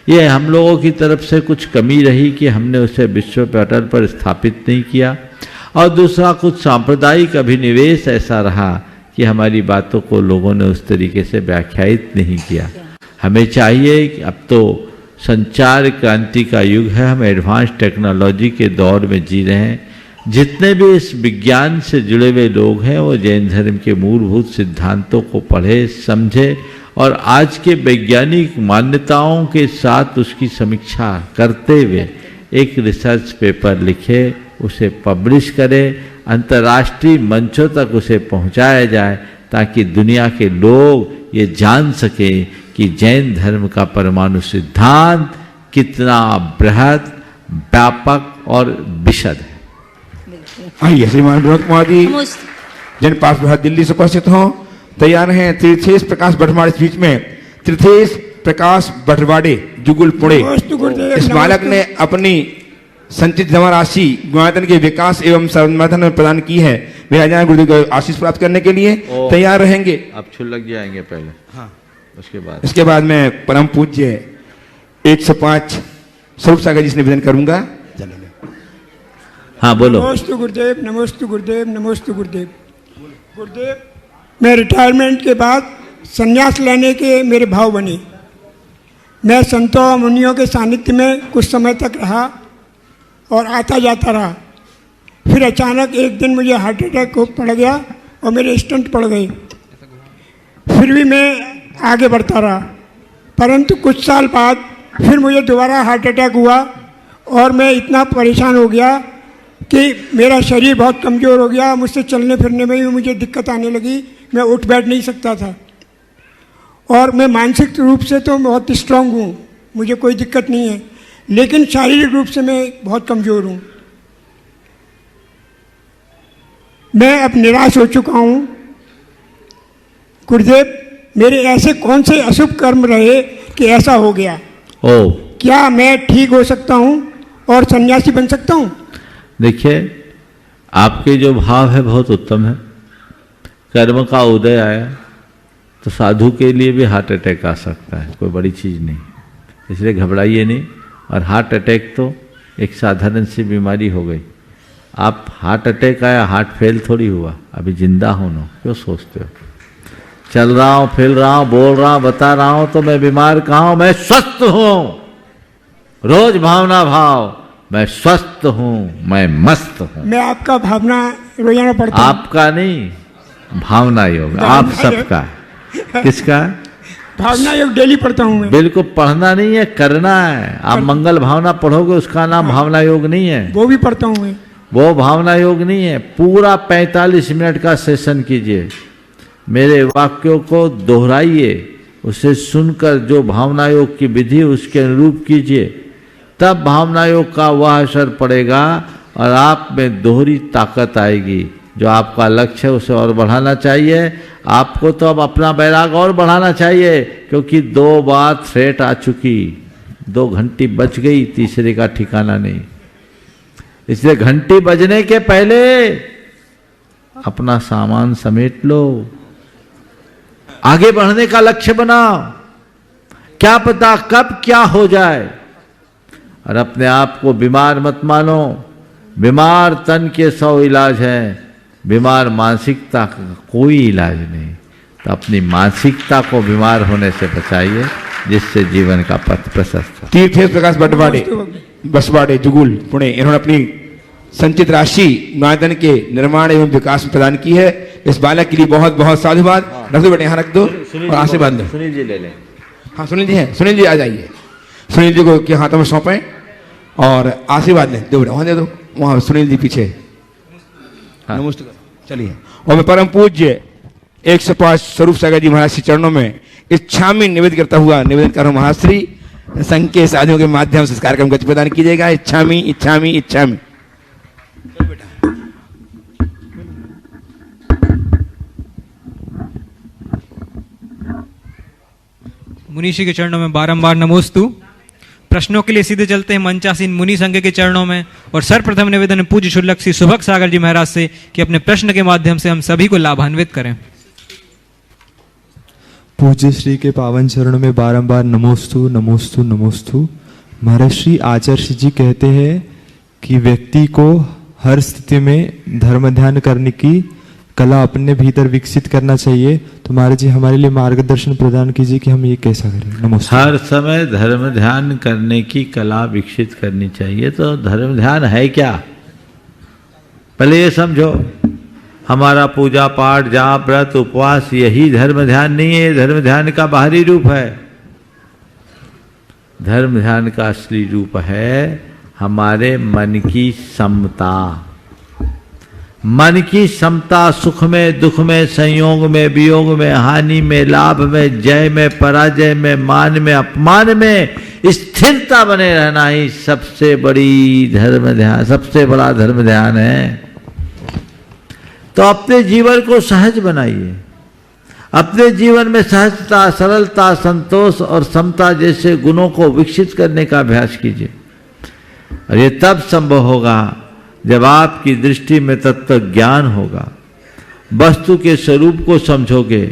यह हम लोगों की तरफ से कुछ कमी रही कि हमने उसे विश्व पटल पर स्थापित नहीं किया, और दूसरा कुछ सांप्रदायिक अभिनिवेश ऐसा रहा कि हमारी बातों को लोगों ने उस तरीके से व्याख्यायित नहीं किया। हमें चाहिए कि अब तो संचार क्रांति का युग है, हम एडवांस टेक्नोलॉजी के दौर में जी रहे हैं। जितने भी इस विज्ञान से जुड़े हुए लोग हैं वो जैन धर्म के मूलभूत सिद्धांतों को पढ़े, समझे और आज के वैज्ञानिक मान्यताओं के साथ उसकी समीक्षा करते हुए एक रिसर्च पेपर लिखे, उसे पब्लिश करें, अंतर्राष्ट्रीय मंचों तक उसे पहुंचाया जाए ताकि दुनिया के लोग ये जान सकें कि जैन धर्म का परमाणु सिद्धांत कितना बृहद, व्यापक और विशद है। आइए श्रीमान विनोद कुमार जी नमोस्तु। जिन पास भारत दिल्ली से उपस्थित हों तैयार हैं तीर्थेश प्रकाश भटवाड़े इस बीच में। तीर्थेश प्रकाश भटवाड़े जुगुल पुणे। इस बालक ने अपनी संचित जमा राशि गुणायतन के विकास एवं संवर्धन में प्रदान की है। वे आ जाए गुरुदेव को आशीष प्राप्त करने के लिए तैयार रहेंगे। अब छुल्लक जाएंगे पहले, हाँ इसके बाद मैं परम पूज्य 105 स्वरूप सागर जी से निवेदन करूंगा। हाँ बोलो। नमोस्तु गुरुदेव, नमोस्तु गुरुदेव, नमोस्तु गुरुदेव। गुरुदेव, मैं रिटायरमेंट के बाद संन्यास लेने के मेरे भाव बने। मैं संतों और मुनियों के सानिध्य में कुछ समय तक रहा और आता जाता रहा। फिर अचानक एक दिन मुझे हार्ट अटैक पड़ गया और मेरे स्टंट पड़ गए। फिर भी मैं आगे बढ़ता रहा, परंतु कुछ साल बाद फिर मुझे दोबारा हार्ट अटैक हुआ और मैं इतना परेशान हो गया कि मेरा शरीर बहुत कमज़ोर हो गया। मुझसे चलने फिरने में भी मुझे दिक्कत आने लगी। मैं उठ बैठ नहीं सकता था और मैं मानसिक रूप से तो बहुत स्ट्रांग हूँ, मुझे कोई दिक्कत नहीं है, लेकिन शारीरिक रूप से मैं बहुत कमज़ोर हूँ। मैं अब निराश हो चुका हूँ। गुरुदेव, मेरे ऐसे कौन से अशुभ कर्म रहे कि ऐसा हो गया? क्या मैं ठीक हो सकता हूँ और सन्यासी बन सकता हूँ? देखिए, आपके जो भाव है बहुत उत्तम है। कर्म का उदय आया तो साधु के लिए भी हार्ट अटैक आ सकता है, कोई बड़ी चीज़ नहीं, इसलिए घबराइए नहीं। और हार्ट अटैक तो एक साधारण सी बीमारी हो गई। आप हार्ट अटैक आया, हार्ट फेल थोड़ी हुआ, अभी जिंदा होना क्यों सोचते हो? चल रहा हूँ, फैल रहा हूँ, बोल रहा हूँ, बता रहा हूँ, तो मैं बीमार कहाँ हूँ? मैं स्वस्थ हूँ। रोज भावना भाव, मैं स्वस्थ हूँ, मैं मस्त हूँ। मैं आपका भावना रोजाना पढ़ता हूँ। आपका नहीं, भावना योग आप सबका है। किसका? भावना योग डेली पढ़ता हूँ मैं। बिल्कुल पढ़ना नहीं है, करना है। आप मंगल भावना पढ़ोगे, उसका नाम भावना योग नहीं है। वो भी पढ़ता हूँ मैं। वो भावना योग नहीं है। पूरा 45 मिनट का सेशन कीजिए, मेरे वाक्यों को दोहराइए, उसे सुनकर जो भावना योग की विधि उसके अनुरूप कीजिए, तब भावना योग का वह असर पड़ेगा और आप में दोहरी ताकत आएगी। जो आपका लक्ष्य है उसे और बढ़ाना चाहिए। आपको तो अब अपना बैराग और बढ़ाना चाहिए, क्योंकि 2 बार थ्रेट आ चुकी, 2 घंटी बज गई, तीसरे का ठिकाना नहीं। इसलिए घंटी बजने के पहले अपना सामान समेट लो, आगे बढ़ने का लक्ष्य बनाओ। क्या पता कब क्या हो जाए। और अपने आप को बीमार मत मानो। बीमार तन के 100 इलाज हैं, बीमार मानसिकता का कोई इलाज नहीं। तो अपनी मानसिकता को बीमार होने से बचाइए, जिससे जीवन का पथ प्रशस्त हो। तीर्थेश प्रकाश भटवाड़े बसवाड़े जुगुल पुणे, इन्होंने अपनी संचित राशि गुणायतन के निर्माण एवं विकास में प्रदान की है। इस बालक के लिए बहुत बहुत साधुवाद। रख दो बेटे, यहाँ रख दो और आशीर्वाद दो। सुनील जी ले लें। हाँ सुनील जी हैं, सुनील जी आ जाइए। सुनील जी को के हाथों में सौंपें और आशीर्वाद दें। दो बेटा वहाँ दे दो, वहाँ सुनील जी पीछे। नमस्ते। चलिए, और मैं परम पूज्य 105 स्वरूप सागर जी महाराज के चरणों में इच्छामी निवेदन करता हुआ निवेदन कर रहा हूँ। महाश्री संघ के साथियों के माध्यम से इस कार्यक्रम को प्रदान कीजिएगा। इच्छामी इच्छामी इच्छामी। मुनीषी के चरणों में बारंबार नमोस्तु। प्रश्नों के लिए सीधे चलते हैं मंचासीन मुनि संघ के चरणों में, और सर्वप्रथम निवेदन है पूज्य शुल्लक श्री सुभग सागर जी महाराज से कि अपने प्रश्न के माध्यम से हम सभी को लाभान्वित करें। पूज्य श्री के पावन चरणों में बारंबार नमोस्तु नमोस्तु नमोस्तु। महाराज श्री आचार्य जी कहते हैं कि व्यक्ति को हर स्थिति में धर्म ध्यान करने की कला अपने भीतर विकसित करना चाहिए। तो महाराज जी हमारे लिए मार्गदर्शन प्रदान कीजिए कि हम ये कैसा करें। नमस्कार। हर समय धर्म ध्यान करने की कला विकसित करनी चाहिए। तो धर्म ध्यान है क्या? पहले ये समझो, हमारा पूजा पाठ जाप व्रत उपवास यही धर्म ध्यान नहीं है, धर्म ध्यान का बाहरी रूप है। धर्म ध्यान का असली रूप है हमारे मन की समता। मन की समता सुख में दुख में संयोग में वियोग में हानि में लाभ में जय में पराजय में मान में अपमान में स्थिरता बने रहना ही सबसे बड़ी धर्म ध्यान, सबसे बड़ा धर्म ध्यान है। तो अपने जीवन को सहज बनाइए, अपने जीवन में सहजता, सरलता, संतोष और समता जैसे गुणों को विकसित करने का अभ्यास कीजिए। और ये तब संभव होगा जब आपकी दृष्टि में तत्व ज्ञान होगा, वस्तु के स्वरूप को समझोगे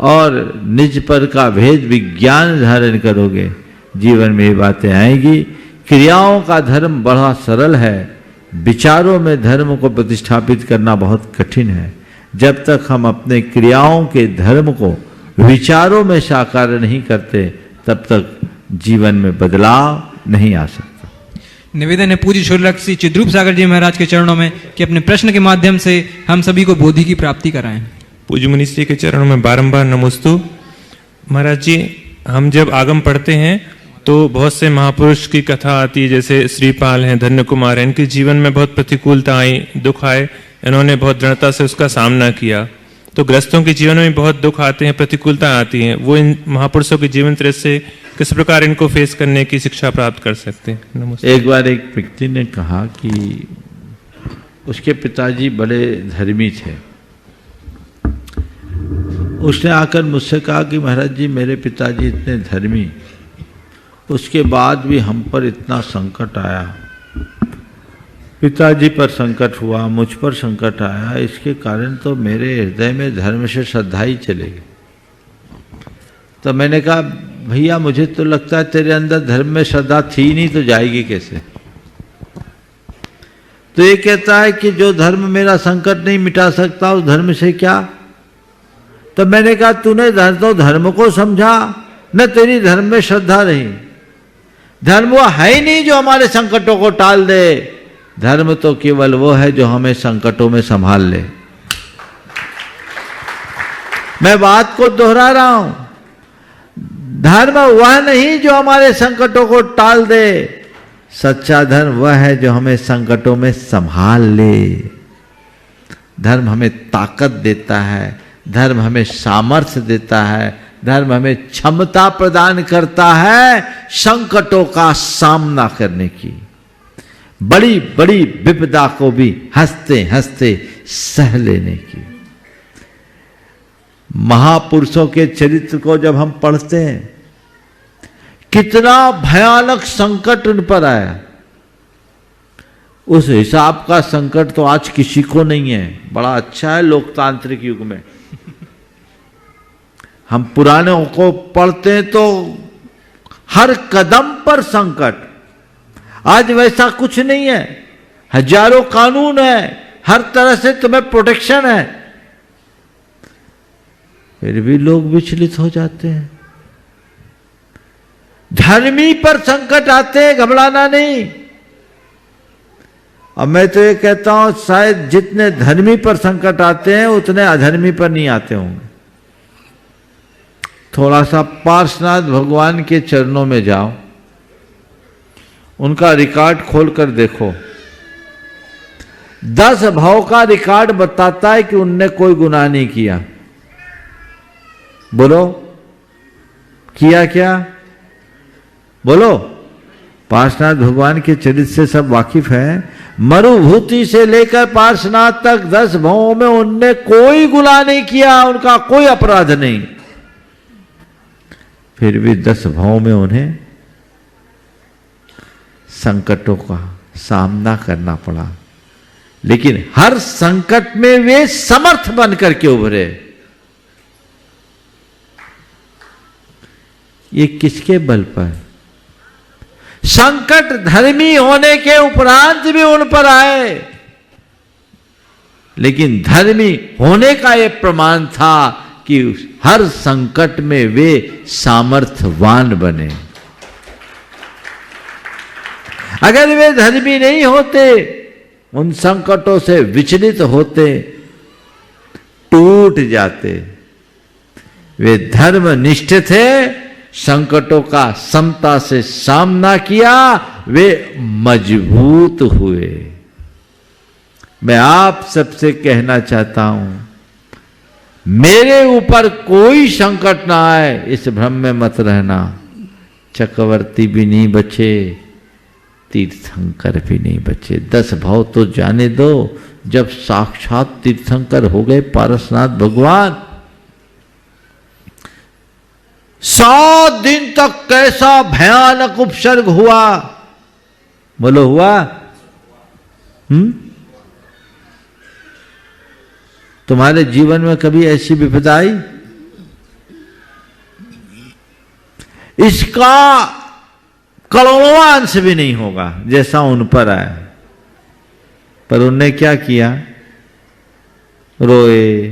और निज पर का भेद विज्ञान धारण करोगे। जीवन में ये बातें आएगी। क्रियाओं का धर्म बड़ा सरल है, विचारों में धर्म को प्रतिष्ठापित करना बहुत कठिन है। जब तक हम अपने क्रियाओं के धर्म को विचारों में साकार नहीं करते, तब तक जीवन में बदलाव नहीं आ सकता। निवेदन है पूज्य शुल्लक्षी चिद्रूप सागर जी महाराज के चरणों में कि अपने प्रश्न के माध्यम से हम सभी को बोधि की प्राप्ति कराएं। पूज्य मुनीश जी के चरणों में बारंबार नमोस्तु। महाराज जी, हम जब आगम पढ़ते हैं तो बहुत से महापुरुष की कथा आती है, जैसे श्रीपाल हैं, धन्य कुमार हैं, इनके जीवन में बहुत प्रतिकूलता आई, दुख आए, इन्होंने बहुत दृढ़ता से उसका सामना किया। तो ग्रस्तों के जीवन में बहुत दुख आते हैं, प्रतिकूलता आती हैं, वो इन महापुरुषों के जीवन तरह से किस प्रकार इनको फेस करने की शिक्षा प्राप्त कर सकते हैं? नमस्ते। एक बार एक व्यक्ति ने कहा कि उसके पिताजी बड़े धर्मी थे। उसने आकर मुझसे कहा कि महाराज जी, मेरे पिताजी इतने धर्मी, उसके बाद भी हम पर इतना संकट आया, पिताजी पर संकट हुआ, मुझ पर संकट आया, इसके कारण तो मेरे हृदय में धर्म से श्रद्धा ही चली गई। तो मैंने कहा, भैया मुझे तो लगता है तेरे अंदर धर्म में श्रद्धा थी नहीं, तो जाएगी कैसे? तो ये कहता है कि जो धर्म मेरा संकट नहीं मिटा सकता, उस धर्म से क्या? तो मैंने कहा, तूने तो धर्म को समझा, न तेरी धर्म में श्रद्धा रही। धर्म वो है ही नहीं जो हमारे संकटों को टाल दे, धर्म तो केवल वो है जो हमें संकटों में संभाल ले। मैं बात को दोहरा रहा हूं, धर्म वह नहीं जो हमारे संकटों को टाल दे, सच्चा धर्म वह है जो हमें संकटों में संभाल ले। धर्म हमें ताकत देता है, धर्म हमें सामर्थ्य देता है, धर्म हमें क्षमता प्रदान करता है संकटों का सामना करने की, बड़ी बड़ी विपदा को भी हंसते हंसते सह लेने की। महापुरुषों के चरित्र को जब हम पढ़ते हैं, कितना भयानक संकट उन पर आया, उस हिसाब का संकट तो आज किसी को नहीं है। बड़ा अच्छा है लोकतांत्रिक युग में, हम पुरानों को पढ़ते हैं तो हर कदम पर संकट। आज वैसा कुछ नहीं है, हजारों कानून है, हर तरह से तुम्हें प्रोटेक्शन है, फिर भी लोग विचलित हो जाते हैं। धर्मी पर संकट आते हैं, घबराना नहीं। अब मैं तो ये कहता हूं, शायद जितने धर्मी पर संकट आते हैं उतने अधर्मी पर नहीं आते होंगे। थोड़ा सा पार्श्वनाथ भगवान के चरणों में जाओ, उनका रिकॉर्ड खोलकर देखो। 10 भाव का रिकॉर्ड बताता है कि उनने कोई गुनाह नहीं किया। बोलो, किया क्या? बोलो। पार्श्वनाथ भगवान के चरित्र से सब वाकिफ है। मरुभूति से लेकर पार्श्वनाथ तक 10 भावों में उनने कोई गुनाह नहीं किया, उनका कोई अपराध नहीं। फिर भी 10 भावों में उन्हें संकटों का सामना करना पड़ा, लेकिन हर संकट में वे समर्थ बनकर के उभरे। ये किसके बल पर? संकट धर्मी होने के उपरांत भी उन पर आए, लेकिन धर्मी होने का यह प्रमाण था कि हर संकट में वे सामर्थ्यवान बने। अगर वे धर्मी नहीं होते, उन संकटों से विचलित होते, टूट जाते। वे धर्मनिष्ठ थे, संकटों का समता से सामना किया, वे मजबूत हुए। मैं आप सबसे कहना चाहता हूं, मेरे ऊपर कोई संकट ना आए इस भ्रम में मत रहना। चक्रवर्ती भी नहीं बचे, तीर्थंकर भी नहीं बचे। 10 भाव तो जाने दो, जब साक्षात तीर्थंकर हो गए पारसनाथ भगवान, 100 दिन तक कैसा भयानक उपसर्ग हुआ, बोलो हुआ? तुम्हारे जीवन में कभी ऐसी विपदा आई? इसका करोड़वां अंश भी नहीं होगा जैसा उन पर आया। पर उनने क्या किया? रोए,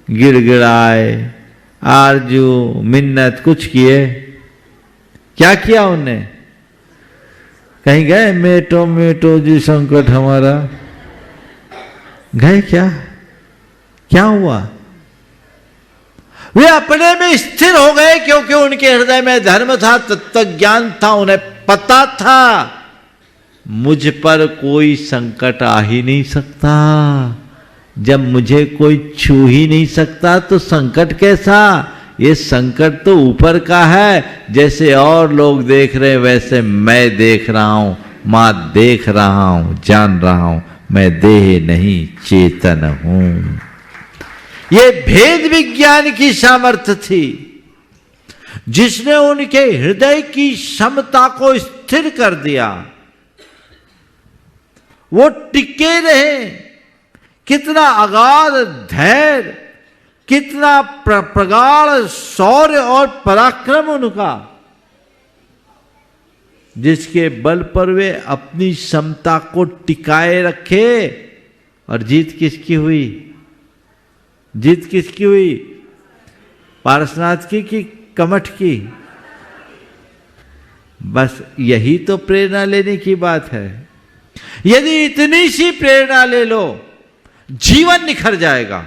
गिड़गिड़ाए, आरजू मिन्नत कुछ किए? क्या किया उनने? कहीं गए मेटो मेटो जी संकट हमारा? गए क्या? क्या हुआ? वे अपने में स्थिर हो गए क्योंकि उनके हृदय में धर्म था, तत्व ज्ञान था। उन्हें पता था मुझ पर कोई संकट आ ही नहीं सकता। जब मुझे कोई छू ही नहीं सकता तो संकट कैसा? ये संकट तो ऊपर का है। जैसे और लोग देख रहे हैं वैसे मैं देख रहा हूं, मां देख रहा हूं, जान रहा हूं, मैं देह नहीं चेतन हूं। ये भेद विज्ञान की सामर्थ्य थी जिसने उनके हृदय की क्षमता को स्थिर कर दिया। वो टिके रहे। कितना अगाध धैर्य, कितना प्रगाढ़ शौर्य और पराक्रम उनका, जिसके बल पर वे अपनी क्षमता को टिकाए रखे। और जीत किसकी हुई? जीत किसकी हुई? पारसनाथ की कि कमठ की? बस यही तो प्रेरणा लेने की बात है। यदि इतनी सी प्रेरणा ले लो, जीवन निखर जाएगा।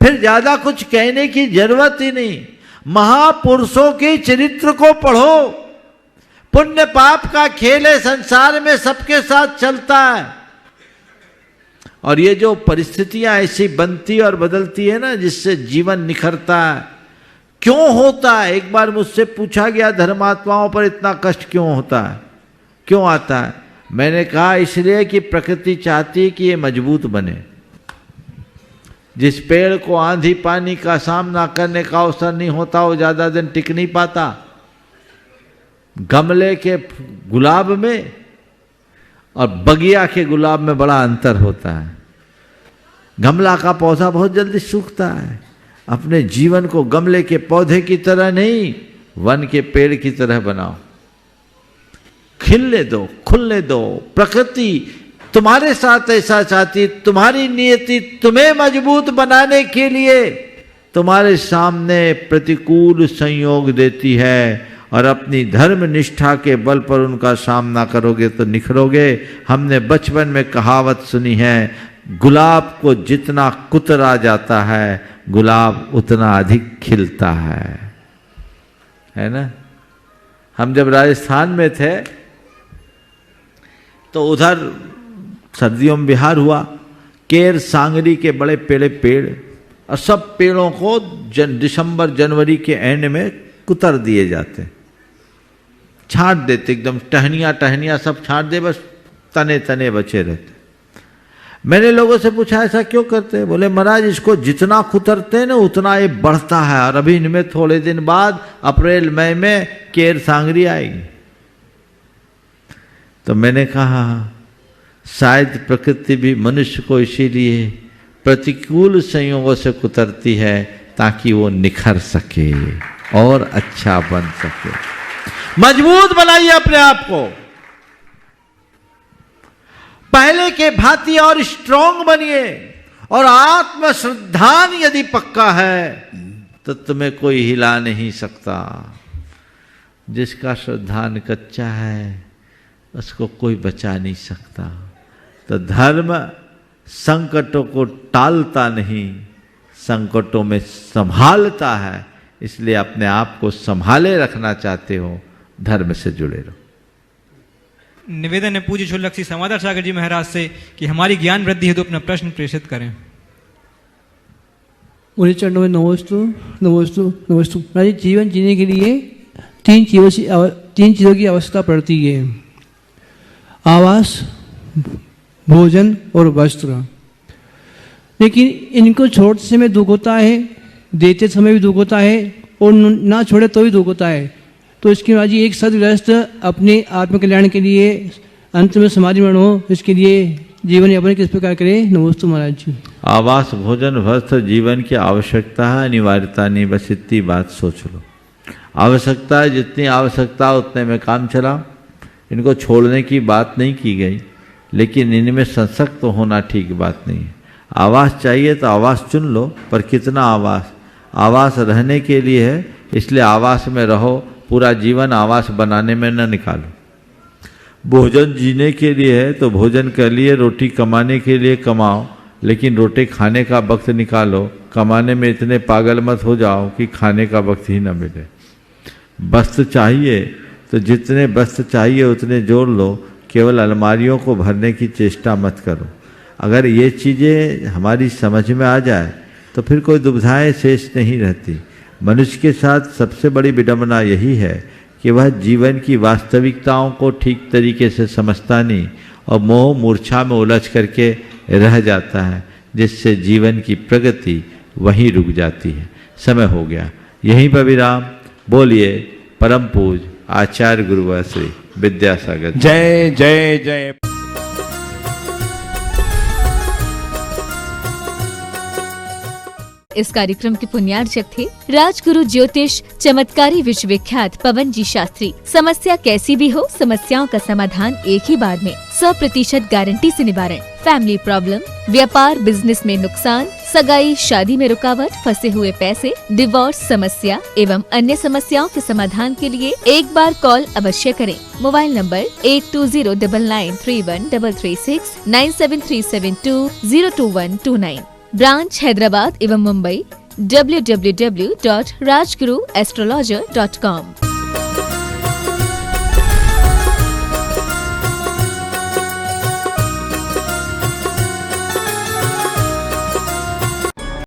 फिर ज्यादा कुछ कहने की जरूरत ही नहीं। महापुरुषों के चरित्र को पढ़ो। पुण्य पाप का खेल है, संसार में सबके साथ चलता है। और ये जो परिस्थितियां ऐसी बनती और बदलती है ना, जिससे जीवन निखरता है। क्यों होता है? एक बार मुझसे पूछा गया, धर्मात्माओं पर इतना कष्ट क्यों होता है, क्यों आता है? मैंने कहा इसलिए कि प्रकृति चाहती है कि ये मजबूत बने। जिस पेड़ को आंधी पानी का सामना करने का अवसर नहीं होता वो ज्यादा दिन टिक नहीं पाता। गमले के गुलाब में और बगिया के गुलाब में बड़ा अंतर होता है। गमला का पौधा बहुत जल्दी सूखता है। अपने जीवन को गमले के पौधे की तरह नहीं, वन के पेड़ की तरह बनाओ। खिलने दो, खुलने दो। प्रकृति तुम्हारे साथ ऐसा चाहती, तुम्हारी नियति तुम्हें मजबूत बनाने के लिए तुम्हारे सामने प्रतिकूल संयोग देती है। और अपनी धर्म निष्ठा के बल पर उनका सामना करोगे तो निखरोगे। हमने बचपन में कहावत सुनी है, गुलाब को जितना कुतरा जाता है गुलाब उतना अधिक खिलता है ना। हम जब राजस्थान में थे तो उधर सर्दियों में बिहार हुआ। केर सांगरी के बड़े पेड़ और सब पेड़ों को दिसंबर जनवरी के एंड में कुतर दिए जाते, छांट देते, एकदम टहनियाँ सब छांट दे, बस तने बचे रहते। मैंने लोगों से पूछा ऐसा क्यों करते हैं? बोले महाराज इसको जितना कुतरते हैं ना उतना ये बढ़ता है। और अभी इनमें थोड़े दिन बाद अप्रैल मई में केर सांगरी आएगी। तो मैंने कहा शायद प्रकृति भी मनुष्य को इसीलिए प्रतिकूल संयोगों से कुतरती है ताकि वो निखर सके और अच्छा बन सके। मजबूत बनाइए अपने आप को, पहले के भांति और स्ट्रांग बनिए। और आत्मश्रद्धान यदि पक्का है तो तुम्हें कोई हिला नहीं सकता। जिसका श्रद्धान कच्चा है उसको कोई बचा नहीं सकता। तो धर्म संकटों को टालता नहीं, संकटों में संभालता है। इसलिए अपने आप को संभाले रखना चाहते हो, धर्म से जुड़े रहो। निवेदन है पूज्य शुल्लक समादर सागर जी महाराज से कि हमारी ज्ञान वृद्धि हेतु अपना प्रश्न प्रेषित करें। उन्हें चरणों में नमोस्तु। महाराज जीवन जीने के लिए तीन चीज़ों की आवश्यकता पड़ती है, आवास, भोजन और वस्त्र। लेकिन इनको छोड़ते समय दुख होता है, देते समय भी दुख होता है, और ना छोड़े तो भी दुख होता है। तो इसके बाद एक सदगृहस्थ अपने आत्मकल्याण के लिए अंत में समाधि मरण हो, इसके लिए जीवन यापन किस प्रकार करे? नमोस्तु महाराज जी। आवास, भोजन, वस्त्र जीवन की आवश्यकता है, अनिवार्यता नहीं। बस इतनी बात सोच लो। आवश्यकता है, जितनी आवश्यकता उतने में काम चला। इनको छोड़ने की बात नहीं की गई, लेकिन इनमें संसक्त होना ठीक बात नहीं है। आवास चाहिए तो आवास चुन लो, पर कितना आवास? आवास रहने के लिए है, इसलिए आवास में रहो। पूरा जीवन आवास बनाने में न निकालो। भोजन जीने के लिए है तो भोजन के लिए, रोटी कमाने के लिए कमाओ, लेकिन रोटी खाने का वक्त निकालो। कमाने में इतने पागल मत हो जाओ कि खाने का वक्त ही न मिले। वस्त्र चाहिए तो जितने वस्त्र चाहिए उतने जोड़ लो, केवल अलमारियों को भरने की चेष्टा मत करो। अगर ये चीज़ें हमारी समझ में आ जाए तो फिर कोई दुविधाएं शेष नहीं रहती। मनुष्य के साथ सबसे बड़ी विडंबना यही है कि वह जीवन की वास्तविकताओं को ठीक तरीके से समझता नहीं और मोह मूर्छा में उलझ करके रह जाता है, जिससे जीवन की प्रगति वहीं रुक जाती है। समय हो गया, यहीं पर विराम। बोलिए परम पूज आचार्य गुरुवर श्री विद्यासागर। जय जय जय। इस कार्यक्रम के पुण्यार्चक थे राजगुरु ज्योतिष चमत्कारी विश्वविख्यात पवन जी शास्त्री। समस्या कैसी भी हो, समस्याओं का समाधान एक ही बार में, 100% गारंटी से निवारण। फैमिली प्रॉब्लम, व्यापार बिजनेस में नुकसान, सगाई शादी में रुकावट, फंसे हुए पैसे, डिवोर्स समस्या एवं अन्य समस्याओं के समाधान के लिए एक बार कॉल अवश्य करें। Mobile number 8209931336 9737202129। ब्रांच हैदराबाद एवं मुंबई www.rajguruastrologer.com।